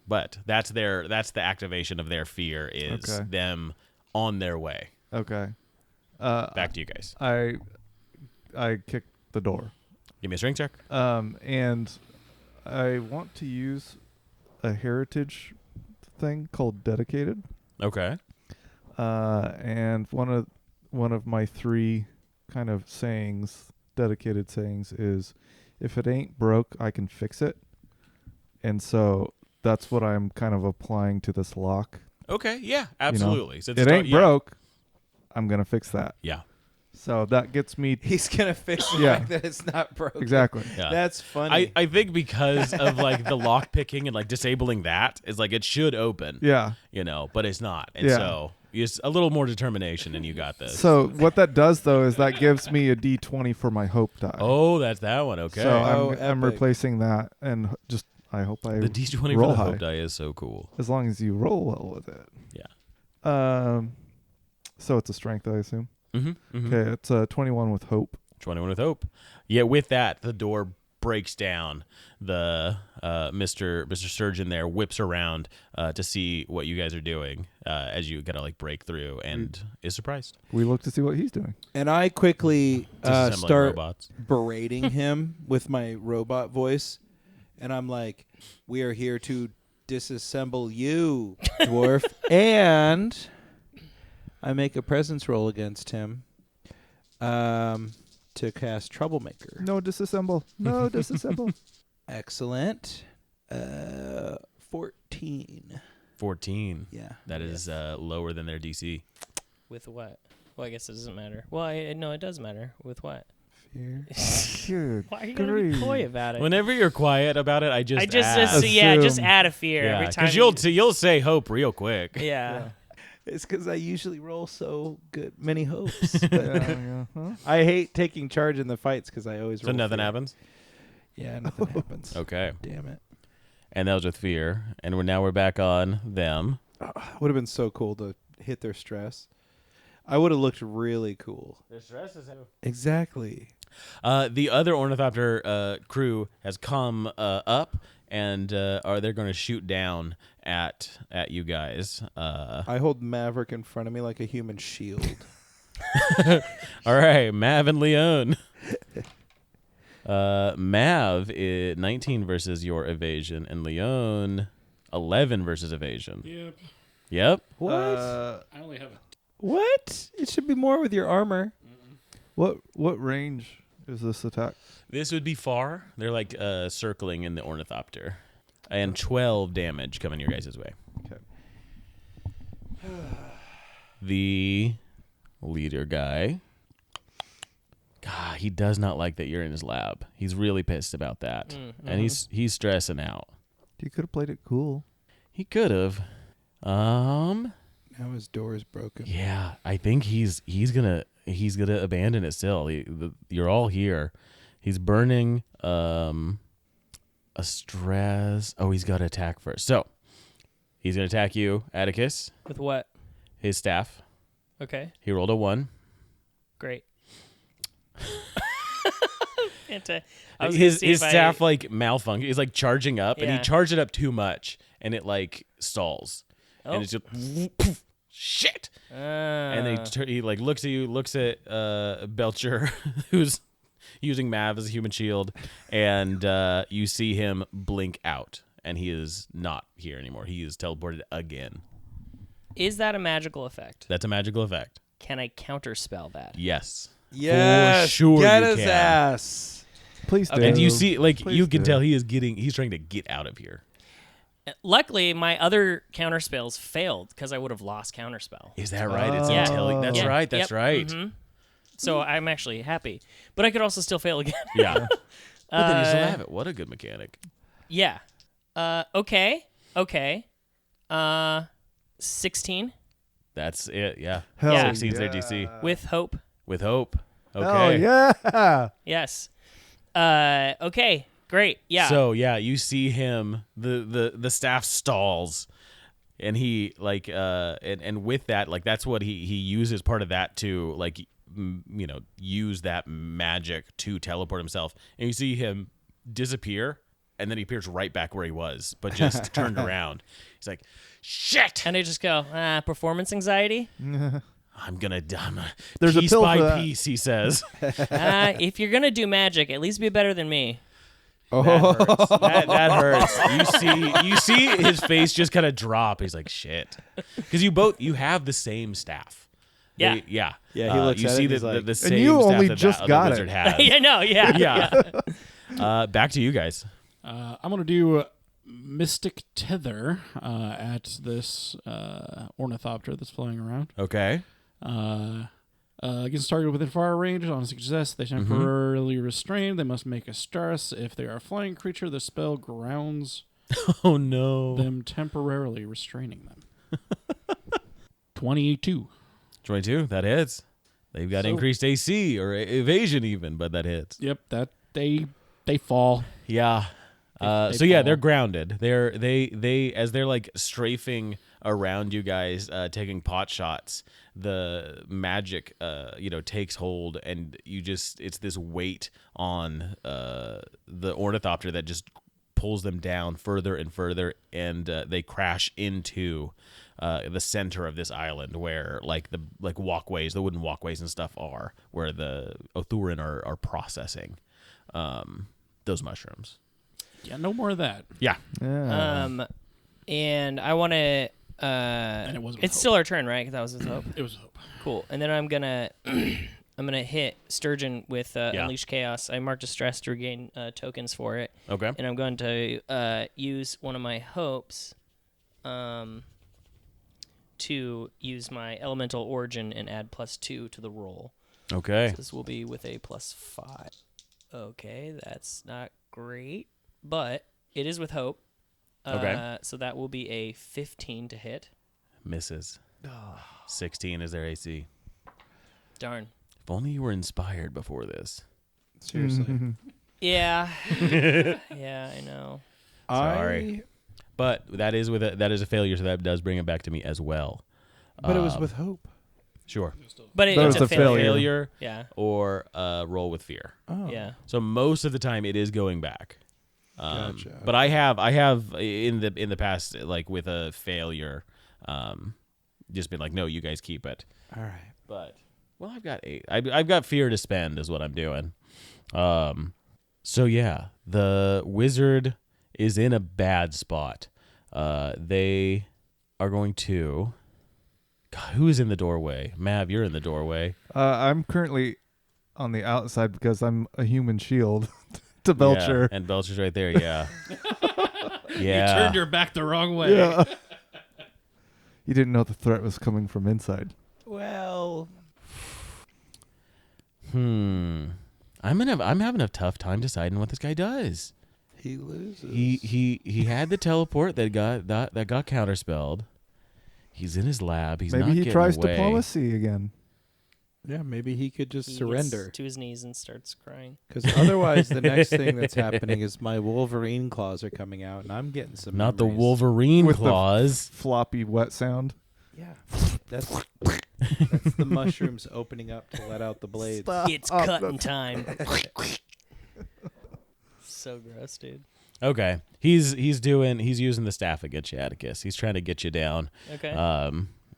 Speaker 6: But that's the activation of their fear is
Speaker 2: Okay.
Speaker 6: them on their way.
Speaker 2: Okay.
Speaker 6: Back to you guys.
Speaker 2: I kicked the door.
Speaker 6: Give me a strength check.
Speaker 2: And I want to use a heritage thing called dedicated.
Speaker 6: Okay.
Speaker 2: And one of my 3 kind of sayings, dedicated sayings, is if it ain't broke, I can fix it. And so that's what I'm kind of applying to this lock.
Speaker 6: Okay. Yeah. Absolutely. So
Speaker 2: It ain't broke. I'm gonna fix that.
Speaker 6: Yeah.
Speaker 2: So that gets me
Speaker 5: He's gonna fix the
Speaker 2: Yeah.
Speaker 5: fact that it's not broken.
Speaker 2: exactly.
Speaker 6: Yeah.
Speaker 5: That's funny.
Speaker 6: I think because of like the lock picking and like disabling that is like it should open.
Speaker 2: Yeah.
Speaker 6: But it's not. And
Speaker 2: Yeah.
Speaker 6: so just a little more determination and you got this.
Speaker 2: So what that does though is that gives me a D20 for my hope die.
Speaker 6: Oh, that's that one. Okay.
Speaker 2: So
Speaker 5: Oh,
Speaker 2: I'm
Speaker 5: epic.
Speaker 2: replacing that, and just I hope I
Speaker 6: the D20 for
Speaker 2: roll
Speaker 6: the
Speaker 2: high.
Speaker 6: hope die is so cool.
Speaker 2: As long as you roll well with it.
Speaker 6: Yeah.
Speaker 2: So it's a strength, I assume.
Speaker 6: Mm-hmm.
Speaker 2: Okay, it's a 21 with hope.
Speaker 6: 21 with hope. Yeah, with that, the door breaks down. The Mr. Surgeon there whips around to see what you guys are doing as you gotta like break through and is surprised.
Speaker 2: We look to see what he's doing.
Speaker 5: and I quickly
Speaker 6: Disassembling
Speaker 5: start
Speaker 6: robots.
Speaker 5: berating him with my robot voice, and I'm like, "We are here to disassemble you, dwarf," and I make a presence roll against him to cast Troublemaker.
Speaker 2: No disassemble. No disassemble.
Speaker 5: Excellent. 14.
Speaker 6: 14.
Speaker 5: Yeah.
Speaker 6: That is lower than their DC.
Speaker 4: With what? Well, I guess it doesn't matter. Well, no, it does matter. With what?
Speaker 2: Fear. Good
Speaker 4: Why are you gonna be
Speaker 2: grief.
Speaker 4: coy about it?
Speaker 6: Whenever you're quiet about it, I just ask.
Speaker 4: just
Speaker 2: Assume.
Speaker 4: add a fear every time.
Speaker 6: because you'll say hope real quick.
Speaker 4: Yeah.
Speaker 5: It's because I usually roll so good, many hopes.
Speaker 2: Yeah. Huh?
Speaker 5: I hate taking charge in the fights because I always
Speaker 6: So
Speaker 5: roll
Speaker 6: nothing
Speaker 5: fear.
Speaker 6: happens.
Speaker 5: Yeah, nothing happens.
Speaker 6: Okay,
Speaker 5: Damn it.
Speaker 6: and that was with fear, and we're back on them.
Speaker 5: Would have been so cool to hit their stress. I would have looked really cool.
Speaker 6: Their stress is
Speaker 5: Exactly.
Speaker 6: the other ornithopter crew has come up and they're going to shoot down at you guys.
Speaker 5: I hold Maverick in front of me like a human shield.
Speaker 6: All right, Mav and Leon. Mav is 19 versus your evasion, and Leon 11 versus evasion.
Speaker 3: Yep.
Speaker 6: Yep.
Speaker 5: What?
Speaker 3: I only have
Speaker 5: What? It should be more with your armor.
Speaker 2: What range is this attack?
Speaker 6: This would be far. They're like circling in the ornithopter, and 12 damage coming your guys' way.
Speaker 2: Okay.
Speaker 6: The leader guy. God, he does not like that you're in his lab. He's really pissed about that, and he's stressing out.
Speaker 2: You could have played it cool.
Speaker 6: He could have.
Speaker 5: Now his door is broken.
Speaker 6: Yeah, I think he's gonna abandon it still. You're all here. He's burning a stress. Oh, he's got to attack first. So he's gonna attack you, Atticus.
Speaker 4: With what?
Speaker 6: His staff.
Speaker 4: Okay.
Speaker 6: He rolled a 1.
Speaker 4: Great. I was gonna
Speaker 6: His
Speaker 4: see if
Speaker 6: staff like malfunctioned. He's like charging up, and he
Speaker 4: Yeah.
Speaker 6: charged it up too much, and it like stalls,
Speaker 4: Oh.
Speaker 6: and it's just poof, shit. And then he like looks at you, looks at Belcher, who's using Mav as a human shield, and you see him blink out, and he is not here anymore. He is teleported again.
Speaker 4: Is that a magical effect?
Speaker 6: That's a magical effect.
Speaker 4: Can I counterspell that?
Speaker 6: Yes.
Speaker 5: Yes.
Speaker 6: sure
Speaker 5: Get
Speaker 6: you
Speaker 5: his
Speaker 6: can.
Speaker 5: ass.
Speaker 2: Please do.
Speaker 6: And you see, like,
Speaker 2: Please
Speaker 6: you can
Speaker 2: do.
Speaker 6: tell he's trying to get out of here.
Speaker 4: Luckily, my other counterspells failed because I would have lost counterspell.
Speaker 6: Is that right? It's
Speaker 4: Yeah.
Speaker 6: intelli- That's
Speaker 4: Yeah.
Speaker 6: right. That's
Speaker 4: Yep.
Speaker 6: right.
Speaker 4: Mhm. So I'm actually happy, but I could also still fail again.
Speaker 6: Yeah. But then you still have it. What a good mechanic.
Speaker 4: Yeah. Okay. 16
Speaker 6: That's it. Yeah.
Speaker 2: Hell
Speaker 4: Yeah.
Speaker 6: 16's their DC.
Speaker 4: with hope.
Speaker 6: With hope. Okay.
Speaker 2: Oh yeah.
Speaker 4: Yes. Okay. Great. Yeah.
Speaker 6: So yeah, you see him. The staff stalls, and he like and with that, like, that's what he uses part of that to, like, use that magic to teleport himself. And you see him disappear and then he appears right back where he was, but just turned around. He's like, "Shit!"
Speaker 4: And I just go, performance anxiety.
Speaker 6: I'm gonna
Speaker 2: There's a
Speaker 6: piece
Speaker 2: pill for
Speaker 6: by
Speaker 2: that.
Speaker 6: piece, he says.
Speaker 4: If you're gonna do magic, at least be better than me.
Speaker 6: That hurts. You see his face just kind of drop. He's like, "Shit," because you have the same staff.
Speaker 4: Yeah.
Speaker 6: Yeah.
Speaker 5: Yeah, he looks
Speaker 6: you
Speaker 5: at it
Speaker 6: see
Speaker 5: and he's like-
Speaker 6: the same
Speaker 2: you
Speaker 6: staff
Speaker 2: only
Speaker 6: that
Speaker 2: just
Speaker 6: other
Speaker 2: got it.
Speaker 6: wizard has.
Speaker 4: Yeah, no, yeah.
Speaker 6: Back to you guys.
Speaker 3: I'm going to do Mystic Tether at this ornithopter that's flying around.
Speaker 6: Okay.
Speaker 3: Against target within fire range, on success, they temporarily restrained. They must make a stress. If they are a flying creature, the spell grounds
Speaker 6: Oh no.
Speaker 3: them temporarily, restraining them. 22.
Speaker 6: 22. That hits. They've got
Speaker 3: So-
Speaker 6: increased AC or evasion even, but that hits.
Speaker 3: Yep, that they fall.
Speaker 6: Yeah.
Speaker 3: They
Speaker 6: So yeah,
Speaker 3: fall.
Speaker 6: they're grounded. They as they're like strafing around you guys, taking pot shots. The magic, takes hold, and it's this weight on the ornithopter that just pulls them down further and further, and they crash into the center of this island where the walkways, the wooden walkways and stuff are, where the Othuran are processing those mushrooms.
Speaker 3: Yeah, no more of that.
Speaker 6: Yeah.
Speaker 2: Yeah.
Speaker 4: And I want to.
Speaker 3: And it was with
Speaker 4: It's
Speaker 3: hope.
Speaker 4: still our turn, right? Because that was with hope.
Speaker 3: It was hope.
Speaker 4: Cool. And then I'm gonna hit Sturgeon with Unleash Chaos. I marked a stress to regain tokens for it,
Speaker 6: Okay.
Speaker 4: and I'm going to use one of my hopes to use my elemental origin and add +2 to the roll.
Speaker 6: Okay.
Speaker 4: This will be with a +5. Okay, that's not great, but it is with hope.
Speaker 6: Okay.
Speaker 4: So that will be a 15 to hit.
Speaker 6: Misses. 16 is their AC.
Speaker 4: Darn.
Speaker 6: If only you were inspired before this.
Speaker 5: Seriously.
Speaker 4: Yeah. Yeah, I know.
Speaker 6: Sorry. But that is a failure, so that does bring it back to me as well.
Speaker 5: But it was with hope.
Speaker 6: Sure.
Speaker 4: But
Speaker 2: That
Speaker 4: it's
Speaker 2: was
Speaker 4: a
Speaker 2: a
Speaker 4: failure.
Speaker 6: Failure
Speaker 4: Yeah.
Speaker 6: or roll with fear.
Speaker 5: Oh.
Speaker 4: Yeah.
Speaker 6: So most of the time it is going back.
Speaker 5: Gotcha.
Speaker 6: But I have in the past, like with a failure, just been like, no, you guys keep it.
Speaker 5: All right.
Speaker 6: But well, I've got 8. I've got fear to spend is what I'm doing. So yeah, the wizard is in a bad spot. They are going to. God, who is in the doorway? Mav, you're in the doorway.
Speaker 2: I'm currently on the outside because I'm a human shield to Belcher.
Speaker 6: Yeah, and Belcher's right there. Yeah.
Speaker 3: You
Speaker 6: Yeah.
Speaker 3: turned your back the wrong way.
Speaker 2: Yeah. You didn't know the threat was coming from inside.
Speaker 5: Well,
Speaker 6: I'm having a tough time deciding what this guy does.
Speaker 5: he loses.
Speaker 6: He had the teleport that got counterspelled. He's in his lab. He's
Speaker 2: Maybe
Speaker 6: not
Speaker 2: he
Speaker 6: getting
Speaker 2: tries
Speaker 6: away.
Speaker 2: diplomacy again.
Speaker 5: Yeah, maybe he could just
Speaker 4: He
Speaker 5: surrender.
Speaker 4: gets to his knees and starts crying.
Speaker 5: Because otherwise, the next thing that's happening is my Wolverine claws are coming out, and I'm getting some.
Speaker 6: Not the
Speaker 5: memories.
Speaker 6: Wolverine
Speaker 2: With the
Speaker 6: claws.
Speaker 2: Floppy wet sound.
Speaker 5: Yeah, that's the mushrooms opening up to let out the blades.
Speaker 2: Stop.
Speaker 4: It's cutting time. So gross, dude.
Speaker 6: Okay, he's using the staff against you, Atticus. He's trying to get you down.
Speaker 4: Okay.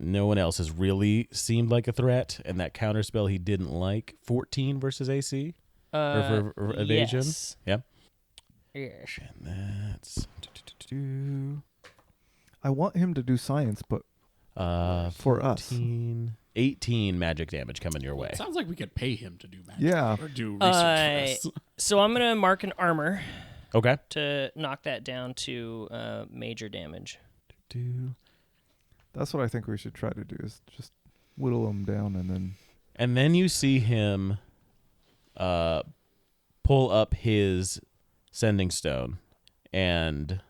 Speaker 6: No one else has really seemed like a threat, and that counterspell he didn't like. 14 versus AC or for evasion.
Speaker 4: Yes.
Speaker 6: Yeah,
Speaker 4: Yes.
Speaker 6: and that's
Speaker 2: I want him to do science, but for us.
Speaker 6: 18 magic damage coming your way.
Speaker 3: Sounds like we could pay him to do magic.
Speaker 2: Yeah.
Speaker 3: Or do research for us.
Speaker 4: So I'm gonna mark an armor
Speaker 6: Okay.
Speaker 4: to knock that down to major damage.
Speaker 2: That's what I think we should try to do is just whittle him down
Speaker 6: And then you see him pull up his sending stone and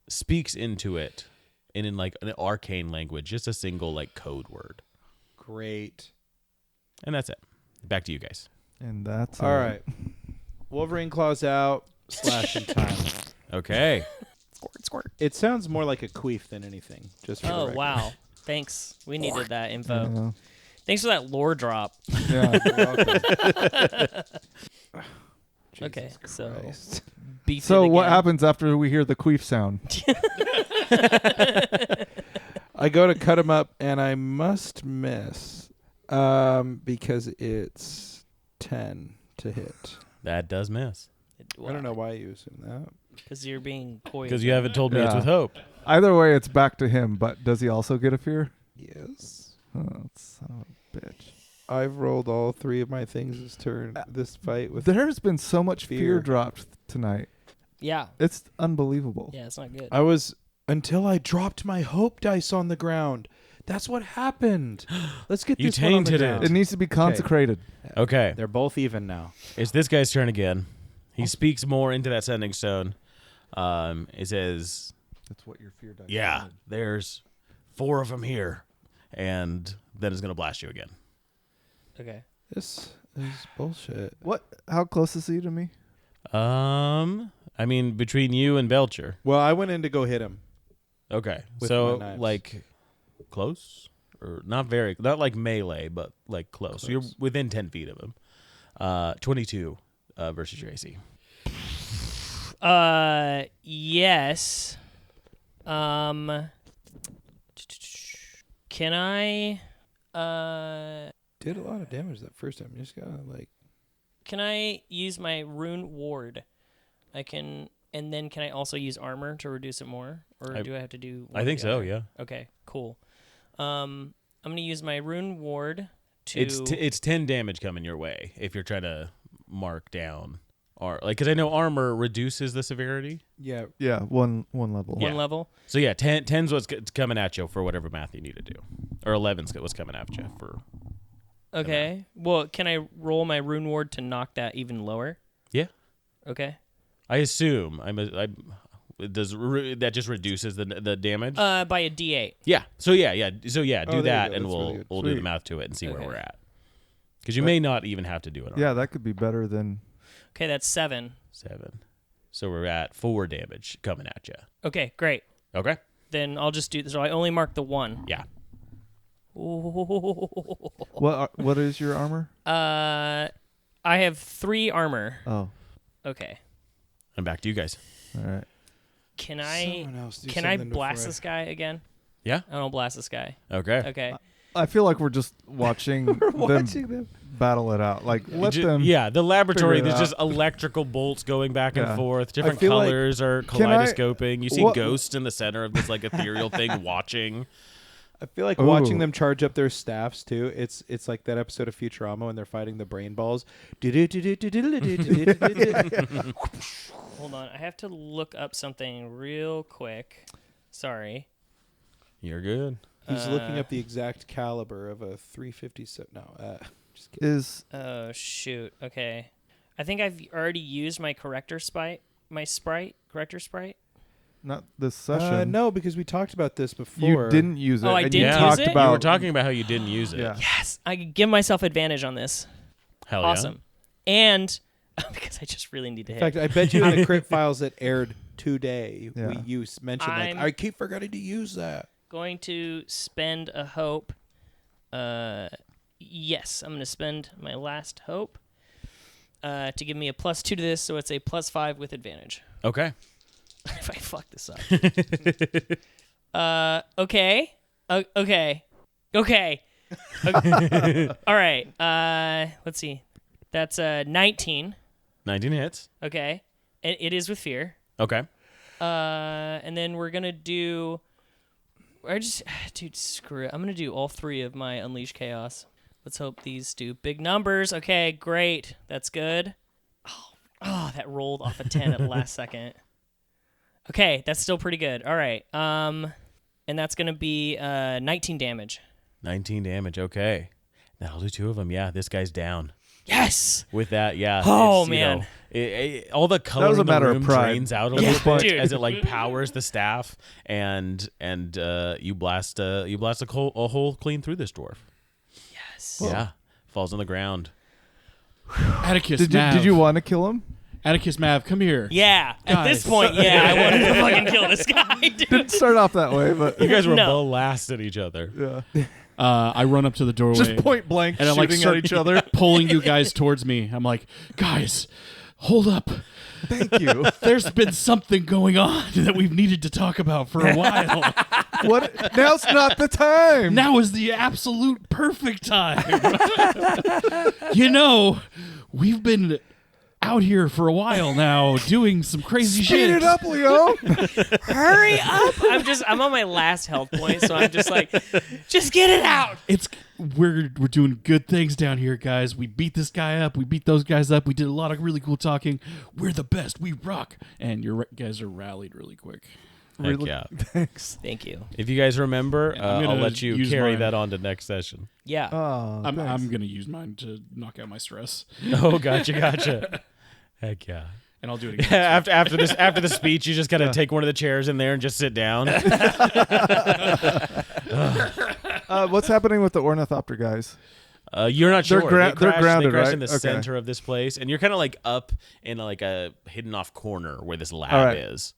Speaker 6: speaks into it in like an arcane language, just a single like code word.
Speaker 5: Great.
Speaker 6: And that's it. Back to you guys.
Speaker 2: and that's
Speaker 5: All right. Wolverine claws out. Slashing time.
Speaker 6: Okay.
Speaker 4: Squirt.
Speaker 5: It sounds more like a queef than anything. Just for the
Speaker 4: Oh
Speaker 5: record.
Speaker 4: wow. Thanks. We needed that info.
Speaker 2: Yeah.
Speaker 4: Thanks for that lore drop.
Speaker 2: Yeah.
Speaker 5: You're welcome.
Speaker 4: Okay, so
Speaker 5: Christ.
Speaker 4: beat
Speaker 2: So
Speaker 4: it
Speaker 2: what
Speaker 4: again.
Speaker 2: happens after we hear the queef sound?
Speaker 5: I go to cut him up, and I must miss because it's 10 to hit.
Speaker 6: That does miss.
Speaker 5: I don't know why you assume that.
Speaker 4: Because you're being coy.
Speaker 6: Because you haven't told me it's
Speaker 2: Yeah.
Speaker 6: with hope.
Speaker 2: Either way, it's back to him. But does he also get a fear?
Speaker 5: Yes.
Speaker 2: Oh, son of a bitch.
Speaker 5: I've rolled all 3 of my things this fight with.
Speaker 2: There's been so much fear
Speaker 5: Fear.
Speaker 2: dropped tonight.
Speaker 4: Yeah.
Speaker 2: It's unbelievable.
Speaker 4: Yeah, it's not good.
Speaker 5: I was until I dropped my hope dice on the ground. That's what happened. Let's get
Speaker 6: You
Speaker 5: this one on the
Speaker 6: tainted it.
Speaker 5: ground.
Speaker 2: It needs to be consecrated.
Speaker 6: Okay.
Speaker 5: They're both even now.
Speaker 6: It's this guy's turn again. He speaks more into that sending stone. It says,
Speaker 2: That's what your fear dice.
Speaker 6: yeah, there's 4 of them here. And then it's going to blast you again.
Speaker 4: Okay.
Speaker 5: This is bullshit.
Speaker 2: What? How close is he to me?
Speaker 6: I mean, between you and Belcher.
Speaker 5: Well, I went in to go hit him.
Speaker 6: Okay.
Speaker 5: With
Speaker 6: So,
Speaker 5: my knives.
Speaker 6: like, close? Or not like melee, but like close. So you're within 10 feet of him. 22 versus your AC.
Speaker 4: Yes. Can I
Speaker 5: Did a lot of damage that first time. You just gotta
Speaker 4: can I use my rune ward? And then can I also use armor to reduce it more? Or do I have to do one
Speaker 6: I
Speaker 4: or
Speaker 6: think
Speaker 4: the
Speaker 6: so,
Speaker 4: other?
Speaker 6: yeah.
Speaker 4: Okay, cool. I'm going to use my rune ward to
Speaker 6: It's 10 damage coming your way if you're trying to mark down. Or like, because I know armor reduces the severity.
Speaker 5: Yeah.
Speaker 2: Yeah, one level.
Speaker 6: Yeah.
Speaker 4: one level.
Speaker 6: So yeah, 10's what's coming at you for whatever math you need to do. Or 11's what's coming at you for.
Speaker 4: Okay. Well, can I roll my rune ward to knock that even lower?
Speaker 6: Yeah.
Speaker 4: Okay.
Speaker 6: I assume that just reduces the damage.
Speaker 4: By a D8.
Speaker 6: Yeah. So yeah. So yeah,
Speaker 5: Oh,
Speaker 6: do
Speaker 5: there
Speaker 6: that,
Speaker 5: you go.
Speaker 6: and
Speaker 5: That's really good.
Speaker 6: we'll do the
Speaker 2: Sweet.
Speaker 6: math to it and see where
Speaker 4: Okay.
Speaker 6: we're at. Because you may not even have to do it.
Speaker 2: Yeah, that could be better than.
Speaker 4: Okay, that's 7.
Speaker 6: 7. So we're at 4 damage coming at you.
Speaker 4: Okay, great.
Speaker 6: Okay.
Speaker 4: Then I'll just do this. So I only mark the 1.
Speaker 6: Yeah.
Speaker 2: What is your armor?
Speaker 4: I have 3 armor.
Speaker 2: Oh,
Speaker 4: Okay.
Speaker 6: And back to you guys.
Speaker 2: all right.
Speaker 4: Can I
Speaker 5: Someone else do
Speaker 4: can I
Speaker 5: something
Speaker 4: blast
Speaker 5: before
Speaker 4: this guy again?
Speaker 6: Yeah.
Speaker 4: I don't blast this guy.
Speaker 6: Okay.
Speaker 4: Okay.
Speaker 2: I feel like we're just watching, them battle it out. Like let them.
Speaker 6: Yeah, the laboratory.
Speaker 2: figure it
Speaker 6: There's just
Speaker 2: out.
Speaker 6: electrical bolts going back and
Speaker 2: Yeah.
Speaker 6: forth. Different
Speaker 5: feel like-
Speaker 6: colors are
Speaker 2: Can I-
Speaker 6: kaleidoscoping. You see
Speaker 2: what-
Speaker 6: ghosts in the center of this like ethereal thing watching.
Speaker 5: I feel like
Speaker 2: Ooh.
Speaker 5: watching them charge up their staffs too. It's like that episode of Futurama when they're fighting the brain balls.
Speaker 4: Hold on. I have to look up something real quick. Sorry.
Speaker 6: You're good.
Speaker 5: He's looking up the exact caliber of a 357. No, just kidding.
Speaker 2: Is
Speaker 4: Oh shoot. Okay. I think I've already used my corrector sprite. Corrector sprite.
Speaker 2: not this session.
Speaker 5: No, because we talked about this before.
Speaker 2: You didn't use it.
Speaker 4: Oh, I
Speaker 2: and
Speaker 4: didn't
Speaker 2: you
Speaker 4: use
Speaker 2: talked
Speaker 4: it?
Speaker 2: About,
Speaker 6: You were talking about how you didn't use it.
Speaker 2: Yeah.
Speaker 4: Yes, I could give myself advantage on this.
Speaker 6: Hell
Speaker 4: Awesome. And because I just really need to
Speaker 5: In
Speaker 4: hit.
Speaker 5: fact, I bet you in the crit files that aired today,
Speaker 2: Yeah.
Speaker 5: you mentioned
Speaker 4: I'm-
Speaker 5: I keep forgetting to use that.
Speaker 4: Going to spend a hope. Yes, I'm going to spend my last hope to give me a +2 to this, so it's a +5 with advantage.
Speaker 6: Yeah. Okay.
Speaker 4: If I fuck this up. Okay. Okay. All right. Let's see. That's 19.
Speaker 6: 19 hits.
Speaker 4: Okay. It is with fear.
Speaker 6: Okay.
Speaker 4: And then we're gonna do. Dude, screw it. I'm gonna do all 3 of my Unleash Chaos. Let's hope these do big numbers. Okay, great. That's good. Oh, that rolled off a 10 at the last second. Okay, that's still pretty good. All right. And that's gonna be 19 damage.
Speaker 6: 19 damage. Okay. That'll do 2 of them. Yeah, this guy's down.
Speaker 4: Yes.
Speaker 6: With that, yeah.
Speaker 4: Oh,
Speaker 6: it's,
Speaker 4: man.
Speaker 6: All the color
Speaker 2: was a
Speaker 6: in the
Speaker 2: matter of
Speaker 6: room
Speaker 2: pride.
Speaker 6: drains out a
Speaker 4: Yeah,
Speaker 6: little bit
Speaker 4: dude.
Speaker 6: as it like powers the staff, and you blast a hole clean through this dwarf.
Speaker 4: Yes.
Speaker 6: Yeah, falls on the ground.
Speaker 3: Atticus,
Speaker 2: Did
Speaker 3: Mav.
Speaker 2: you want to kill him?
Speaker 3: Atticus, Mav, come here.
Speaker 4: Yeah. At this
Speaker 3: Guys.
Speaker 4: point, yeah, I wanted to fucking kill this guy, dude.
Speaker 2: Didn't start off that way, but
Speaker 6: You guys were
Speaker 4: No.
Speaker 6: blasting each other.
Speaker 2: yeah.
Speaker 3: I run up to the doorway.
Speaker 2: Just point blank
Speaker 3: and I like
Speaker 2: shooting
Speaker 3: start
Speaker 2: at each other.
Speaker 3: pulling you guys towards me. I'm like, guys, Hold up.
Speaker 2: Thank you.
Speaker 3: There's been something going on that we've needed to talk about for a while.
Speaker 2: What? Now's not the time.
Speaker 3: Now is the absolute perfect time. You know, we've been out here for a while now doing some crazy
Speaker 2: Speed
Speaker 3: shit.
Speaker 2: it up, Leo.
Speaker 4: Hurry up! I'm on my last health point, so I'm just like, just get it out.
Speaker 3: We're doing good things down here, guys. We beat this guy up. We beat those guys up. We did a lot of really cool talking. We're the best. We rock. And your guys are rallied really quick.
Speaker 6: Heck
Speaker 2: Really?
Speaker 6: yeah.
Speaker 2: Thanks.
Speaker 4: Thank you.
Speaker 6: If you guys remember,
Speaker 3: Yeah, I'm
Speaker 6: I'll
Speaker 3: gonna
Speaker 6: let you
Speaker 3: use
Speaker 6: carry
Speaker 3: mine.
Speaker 6: that on to next session.
Speaker 4: Yeah.
Speaker 2: Oh,
Speaker 3: I'm
Speaker 2: thanks.
Speaker 3: going to use mine to knock out my stress.
Speaker 6: Oh, gotcha. Heck yeah.
Speaker 3: And I'll do it again.
Speaker 6: after the speech, you just gotta take one of the chairs in there and just sit down.
Speaker 2: What's happening with the ornithopter guys?
Speaker 6: You're not
Speaker 2: They're
Speaker 6: sure.
Speaker 2: they're grounded,
Speaker 6: they crashed
Speaker 2: right?
Speaker 6: in the
Speaker 2: Okay.
Speaker 6: center of this place, and you're kind of like up in like a hidden off corner where this lab
Speaker 2: All right.
Speaker 6: is,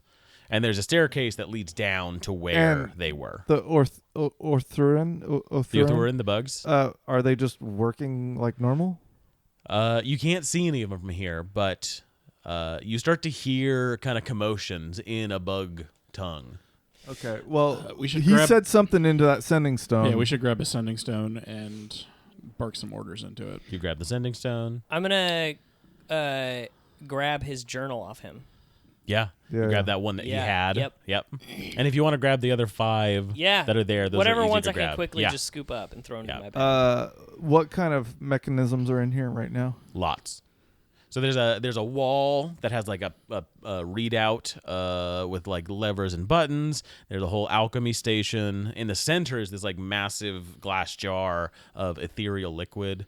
Speaker 6: and there's a staircase that leads down to where
Speaker 2: And
Speaker 6: they were.
Speaker 2: The orthurin?
Speaker 6: The Orthurin, the bugs.
Speaker 2: Are they just working like normal?
Speaker 6: You can't see any of them from here, but you start to hear kind of commotions in a bug tongue.
Speaker 2: Okay. Well,
Speaker 3: we should
Speaker 2: he
Speaker 3: grab-
Speaker 2: said something into that sending stone.
Speaker 3: Yeah, we should grab a sending stone and bark some orders into it.
Speaker 6: You grab the sending stone.
Speaker 4: I'm gonna grab his journal off him.
Speaker 6: Yeah.
Speaker 2: Yeah.
Speaker 6: You grab that one that he
Speaker 4: Yeah,
Speaker 6: had.
Speaker 4: yep.
Speaker 6: And if you want to grab the other 5
Speaker 4: Yeah.
Speaker 6: that are there, those
Speaker 4: Whatever
Speaker 6: are easy
Speaker 4: ones
Speaker 6: to
Speaker 4: I
Speaker 6: grab.
Speaker 4: can quickly
Speaker 6: Yeah.
Speaker 4: just scoop up and throw into
Speaker 6: Yeah.
Speaker 4: my bag.
Speaker 2: What kind of mechanisms are in here right now?
Speaker 6: Lots. So there's a wall that has like a readout with like levers and buttons. There's a whole alchemy station. In the center is this like massive glass jar of ethereal liquid.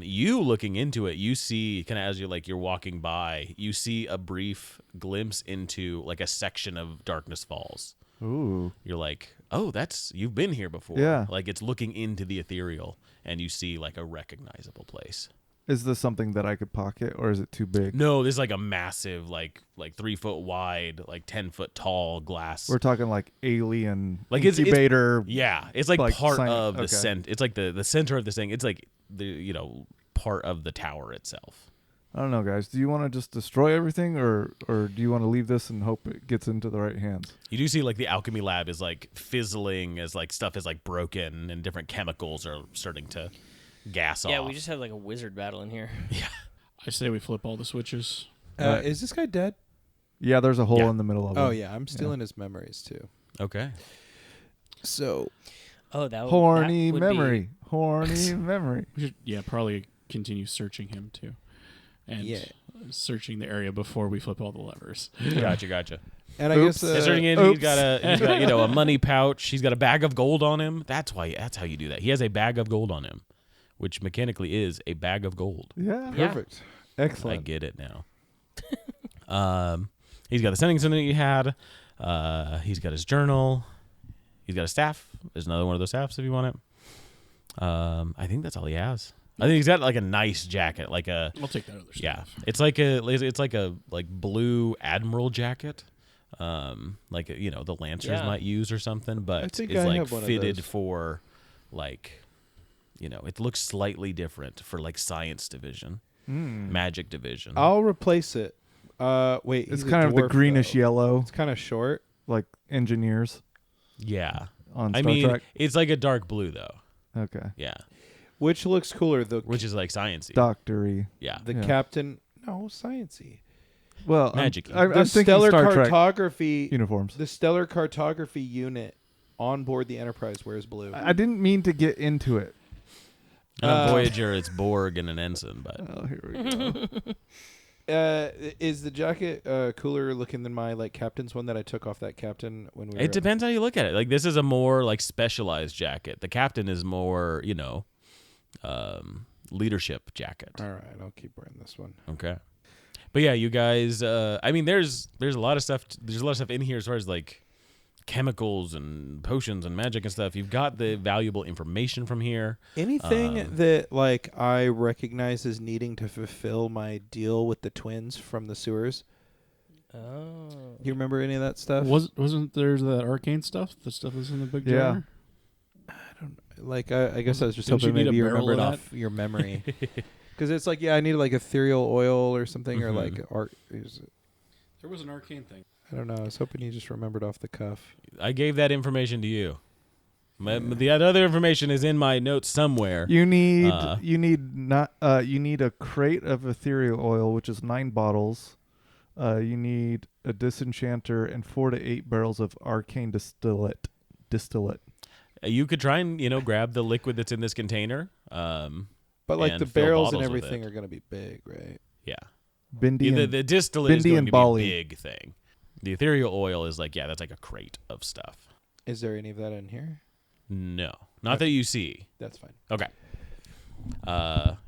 Speaker 6: You looking into it, you see kind of as you're walking by, you see a brief glimpse into like a section of Darkness Falls.
Speaker 2: Ooh.
Speaker 6: You're like, oh, you've been here before.
Speaker 2: Yeah.
Speaker 6: Like it's looking into the ethereal, and you see like a recognizable place.
Speaker 2: Is this something that I could pocket, or is it too big?
Speaker 6: No, this is like a massive, like 3 foot wide, like 10 foot tall glass.
Speaker 2: We're talking like alien
Speaker 6: Like it's-
Speaker 2: incubator.
Speaker 6: Yeah, it's like,
Speaker 2: Like
Speaker 6: part
Speaker 2: sign-
Speaker 6: of the
Speaker 2: okay.
Speaker 6: It's like the center of this thing. It's like the part of the tower itself.
Speaker 2: I don't know, guys. Do you want to just destroy everything, or do you want to leave this and hope it gets into the right hands?
Speaker 6: You do see like the alchemy lab is like fizzling as like stuff is like broken and different chemicals are starting to gas off.
Speaker 4: Yeah, we just had like a wizard battle in here.
Speaker 3: I say we flip all the switches.
Speaker 5: Is this guy dead?
Speaker 2: Yeah, there's a hole
Speaker 6: Yeah.
Speaker 2: in the middle of it.
Speaker 5: Oh yeah, I'm stealing his memories too.
Speaker 6: Okay.
Speaker 5: So
Speaker 4: Oh, that would,
Speaker 2: Horny
Speaker 4: that would
Speaker 2: memory. Horny memory.
Speaker 3: We should, probably continue searching him too. And
Speaker 5: Yeah.
Speaker 3: searching the area before we flip all the levers.
Speaker 6: Gotcha.
Speaker 5: and I
Speaker 2: Oops.
Speaker 5: guess
Speaker 6: Starting in,
Speaker 2: Oops.
Speaker 6: he's got a money pouch. He's got a bag of gold on him. That's how you do that. He has a bag of gold on him, which mechanically is a bag of gold.
Speaker 2: Yeah.
Speaker 4: Yeah.
Speaker 5: perfect.
Speaker 2: Excellent.
Speaker 6: I get it now. He's got the sending stone that he had. He's got his journal. He's got a staff. There's another one of those staffs if you want it. I think that's all he has. I think he's got like a nice jacket, like a
Speaker 3: I'll take that other stuff.
Speaker 6: yeah. It's like a blue admiral jacket, like the Lancers
Speaker 4: Yeah.
Speaker 6: might use or something, but
Speaker 5: I
Speaker 6: it's
Speaker 5: think I
Speaker 6: like
Speaker 5: have one of
Speaker 6: fitted
Speaker 5: those.
Speaker 6: for like, it looks slightly different for like science division, magic division.
Speaker 5: I'll replace it. Wait,
Speaker 2: It's
Speaker 5: he's a
Speaker 2: kind of the
Speaker 5: dwarf,
Speaker 2: greenish
Speaker 5: though.
Speaker 2: yellow,
Speaker 5: It's kind of short.
Speaker 2: like engineers
Speaker 6: Yeah,
Speaker 2: on
Speaker 6: I
Speaker 2: Star
Speaker 6: mean
Speaker 2: Trek.
Speaker 6: it's like a dark blue though.
Speaker 2: Okay.
Speaker 6: Yeah,
Speaker 5: Which looks cooler, the
Speaker 6: which is like sciencey.
Speaker 2: Doctory.
Speaker 6: Yeah,
Speaker 5: the
Speaker 2: Yeah.
Speaker 5: captain? No, sciencey.
Speaker 2: Well,
Speaker 6: Magic-y.
Speaker 2: I'm
Speaker 5: The
Speaker 2: thinking
Speaker 5: stellar
Speaker 2: Star Trek
Speaker 5: cartography.
Speaker 2: uniforms.
Speaker 5: The stellar cartography unit on board the Enterprise wears blue.
Speaker 2: I didn't mean to get into it.
Speaker 6: and on Voyager it's Borg and an ensign, but
Speaker 2: Oh, here we go.
Speaker 5: Is the jacket cooler looking than my captain's one that I took off that captain when we were
Speaker 6: it depends how you look at it. Like this is a more like specialized jacket. The captain is more, leadership jacket.
Speaker 5: All right, I'll keep wearing this one.
Speaker 6: Okay. But yeah, you guys. I mean, there's a lot of stuff. There's a lot of stuff in here as far as like chemicals and potions and magic and stuff. You've got the valuable information from here.
Speaker 5: Anything that I recognize as needing to fulfill my deal with the twins from the sewers?
Speaker 4: Oh.
Speaker 5: You remember any of that stuff?
Speaker 3: Wasn't there that arcane stuff? The stuff that's in the big jar?
Speaker 2: Yeah.
Speaker 5: I guess I was just
Speaker 3: Didn't you
Speaker 5: hoping
Speaker 3: need
Speaker 5: maybe
Speaker 3: a
Speaker 5: you
Speaker 3: barrel
Speaker 5: remembered
Speaker 3: of
Speaker 5: off your memory. Because it's like, yeah, I need like ethereal oil or something, or like art.
Speaker 3: There was an arcane thing.
Speaker 5: I don't know. I was hoping you just remembered off the cuff.
Speaker 6: I gave that information to you. The other information is in my notes somewhere.
Speaker 2: You need you need a crate of ethereal oil, which is 9 bottles. You need a disenchanter and 4 to 8 barrels of arcane distillate.
Speaker 6: You could try and grab the liquid that's in this container.
Speaker 5: But like
Speaker 6: and
Speaker 5: the
Speaker 6: fill
Speaker 5: barrels and
Speaker 6: bottles with
Speaker 5: everything
Speaker 6: it.
Speaker 5: are going to be big, right?
Speaker 6: Yeah.
Speaker 2: Bindi
Speaker 6: The,
Speaker 2: and,
Speaker 6: the distillate is
Speaker 2: Bindi
Speaker 6: going
Speaker 2: and
Speaker 6: to
Speaker 2: Bali.
Speaker 6: be a big thing. The ethereal oil is like, that's like a crate of stuff.
Speaker 5: Is there any of that in here?
Speaker 6: No, not that you see.
Speaker 5: That's fine.
Speaker 6: Okay.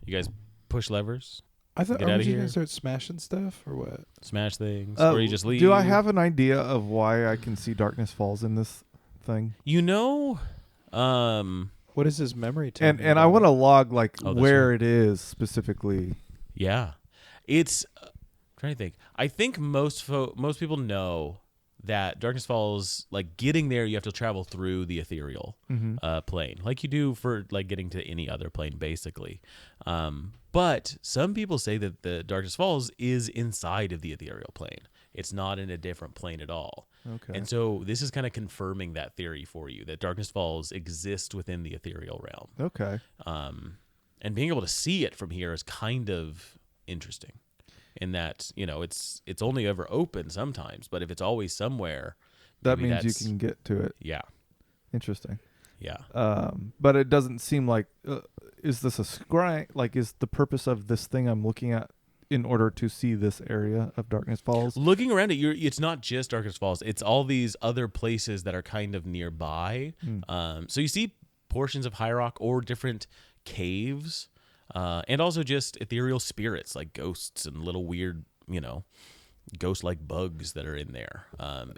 Speaker 6: You guys push levers,
Speaker 5: I thought,
Speaker 6: Get
Speaker 5: are
Speaker 6: outta
Speaker 5: we just
Speaker 6: here.
Speaker 5: going to start smashing stuff or what?
Speaker 6: smash things, or you just leave.
Speaker 2: Do I have an idea of why I can see darkness falls in this thing?
Speaker 5: What is his memory telling me
Speaker 2: And I
Speaker 5: about
Speaker 2: want to
Speaker 5: it?
Speaker 2: log like
Speaker 6: Oh, that's
Speaker 2: where
Speaker 6: right.
Speaker 2: it is specifically.
Speaker 6: Yeah, it's trying to think. I think most people know that Darkness Falls, like getting there, you have to travel through the ethereal plane, like you do for like getting to any other plane, basically. But some people say that the Darkness Falls is inside of the ethereal plane. It's not in a different plane at all.
Speaker 2: Okay.
Speaker 6: And so this is kind of confirming that theory for you, that Darkness Falls exists within the ethereal realm.
Speaker 2: Okay.
Speaker 6: And being able to see it from here is kind of interesting in that, it's only ever open sometimes, but if it's always somewhere,
Speaker 2: That
Speaker 6: maybe
Speaker 2: means you
Speaker 6: that's-
Speaker 2: can get to it.
Speaker 6: Yeah.
Speaker 2: Interesting.
Speaker 6: Yeah.
Speaker 2: But it doesn't seem like is this a scry? Like, is the purpose of this thing I'm looking at in order to see this area of Darkness Falls?
Speaker 6: Looking around it, it's not just Darkness Falls. It's all these other places that are kind of nearby. So you see portions of Highrock or different caves, and also just ethereal spirits like ghosts and little weird, ghost-like bugs that are in there.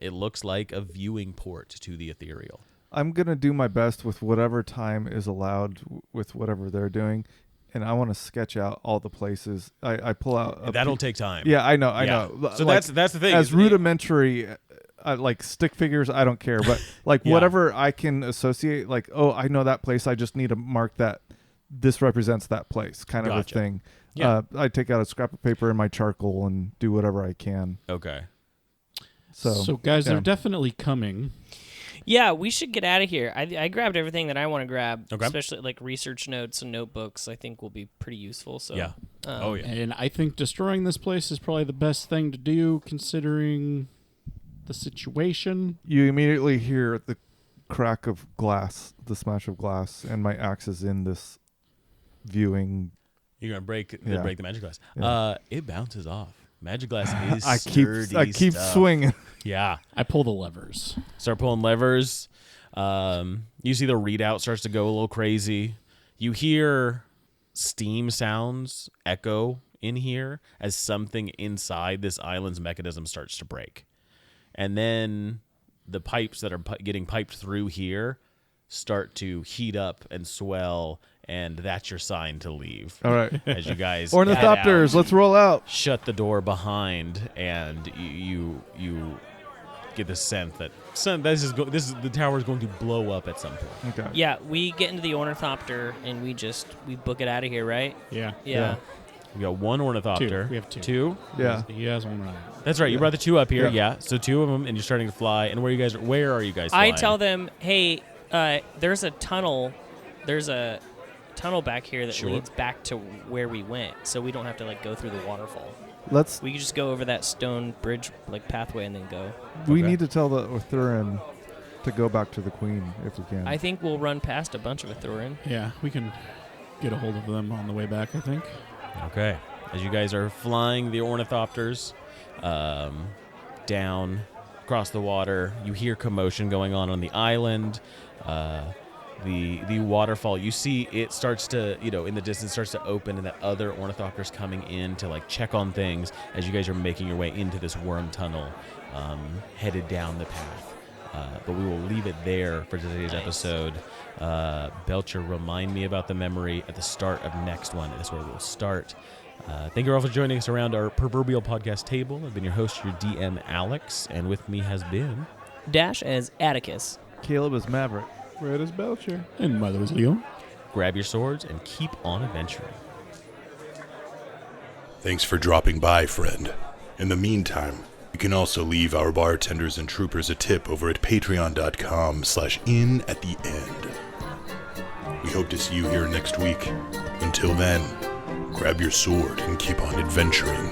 Speaker 6: It looks like a viewing port to the ethereal.
Speaker 2: I'm gonna do my best with whatever time is allowed with whatever they're doing, and I want to sketch out all the places. I pull out.
Speaker 6: That'll take time.
Speaker 2: Yeah, I know.
Speaker 6: So
Speaker 2: Like,
Speaker 6: that's the thing.
Speaker 2: as
Speaker 6: is-
Speaker 2: rudimentary, like stick figures, I don't care. But like
Speaker 6: Yeah.
Speaker 2: whatever I can associate, like, oh, I know that place. I just need to mark that. This represents that place, kind of
Speaker 6: Gotcha.
Speaker 2: a thing.
Speaker 6: Yeah.
Speaker 2: I take out a scrap of paper and my charcoal and do whatever I can.
Speaker 6: Okay.
Speaker 2: So
Speaker 3: guys,
Speaker 2: yeah.
Speaker 3: they're definitely coming.
Speaker 4: Yeah, we should get out of here. I grabbed everything that I want to grab,
Speaker 6: Okay.
Speaker 4: especially like research notes and notebooks. I think will be pretty useful. So
Speaker 6: Yeah. Oh, yeah.
Speaker 3: And I think destroying this place is probably the best thing to do, considering the situation.
Speaker 2: You immediately hear the crack of glass, the smash of glass, and my axe is in this viewing.
Speaker 6: You're gonna break
Speaker 2: Yeah.
Speaker 6: the magic glass.
Speaker 2: Yeah.
Speaker 6: It bounces off. Magic glass is
Speaker 2: I
Speaker 6: sturdy
Speaker 2: keep
Speaker 6: stuff.
Speaker 2: swinging.
Speaker 6: Yeah.
Speaker 3: I pull the levers.
Speaker 6: Start pulling levers. You see the readout starts to go a little crazy. You hear steam sounds echo in here as something inside this island's mechanism starts to break. And then the pipes that are getting piped through here start to heat up and swell, and that's your sign to leave.
Speaker 2: All right.
Speaker 6: As you guys
Speaker 2: Ornithopters,
Speaker 6: head out,
Speaker 2: let's roll out.
Speaker 6: shut the door behind, and you get the sense that the tower is going to blow up at some point.
Speaker 2: Okay.
Speaker 4: yeah, we get into the ornithopter and we book it out of here, right?
Speaker 3: Yeah.
Speaker 4: Yeah.
Speaker 6: We got one ornithopter.
Speaker 3: Two. We have two.
Speaker 6: Two?
Speaker 2: Yeah.
Speaker 3: He has one right.
Speaker 6: That's right. You brought the two up here.
Speaker 2: Yeah.
Speaker 6: Yeah. So two of them, and you're starting to fly. And where are you guys
Speaker 4: I
Speaker 6: flying?
Speaker 4: tell them, hey, there's a tunnel. There's a tunnel back here that
Speaker 6: Sure.
Speaker 4: leads back to where we went, so we don't have to like go through the waterfall.
Speaker 2: Let's.
Speaker 4: We can just go over that stone bridge like pathway and then go.
Speaker 2: We
Speaker 6: Okay.
Speaker 2: need to tell the Orthuran to go back to the Queen if we can.
Speaker 4: I think we'll run past a bunch of Athurin.
Speaker 3: Yeah, we can get a hold of them on the way back, I think.
Speaker 6: Okay. As you guys are flying the ornithopters down across the water, you hear commotion going on the island. The waterfall, you see it starts to, in the distance starts to open, and that other ornithopters coming in to like check on things as you guys are making your way into this worm tunnel, headed down the path. But we will leave it there for today's
Speaker 4: Nice.
Speaker 6: episode. Belcher, remind me about the memory at the start of next one. That's where we'll start. Thank you all for joining us around our proverbial podcast table. I've been your host, your DM, Alex, and with me has been...
Speaker 4: Dash as Atticus.
Speaker 2: Caleb is Maverick.
Speaker 5: Red is Belcher.
Speaker 3: And Mother's Leon.
Speaker 6: Grab your swords and keep on adventuring.
Speaker 1: Thanks for dropping by, friend. In the meantime, you can also leave our bartenders and troopers a tip over at patreon.com/in@the-end. We hope to see you here next week. Until then, grab your sword and keep on adventuring.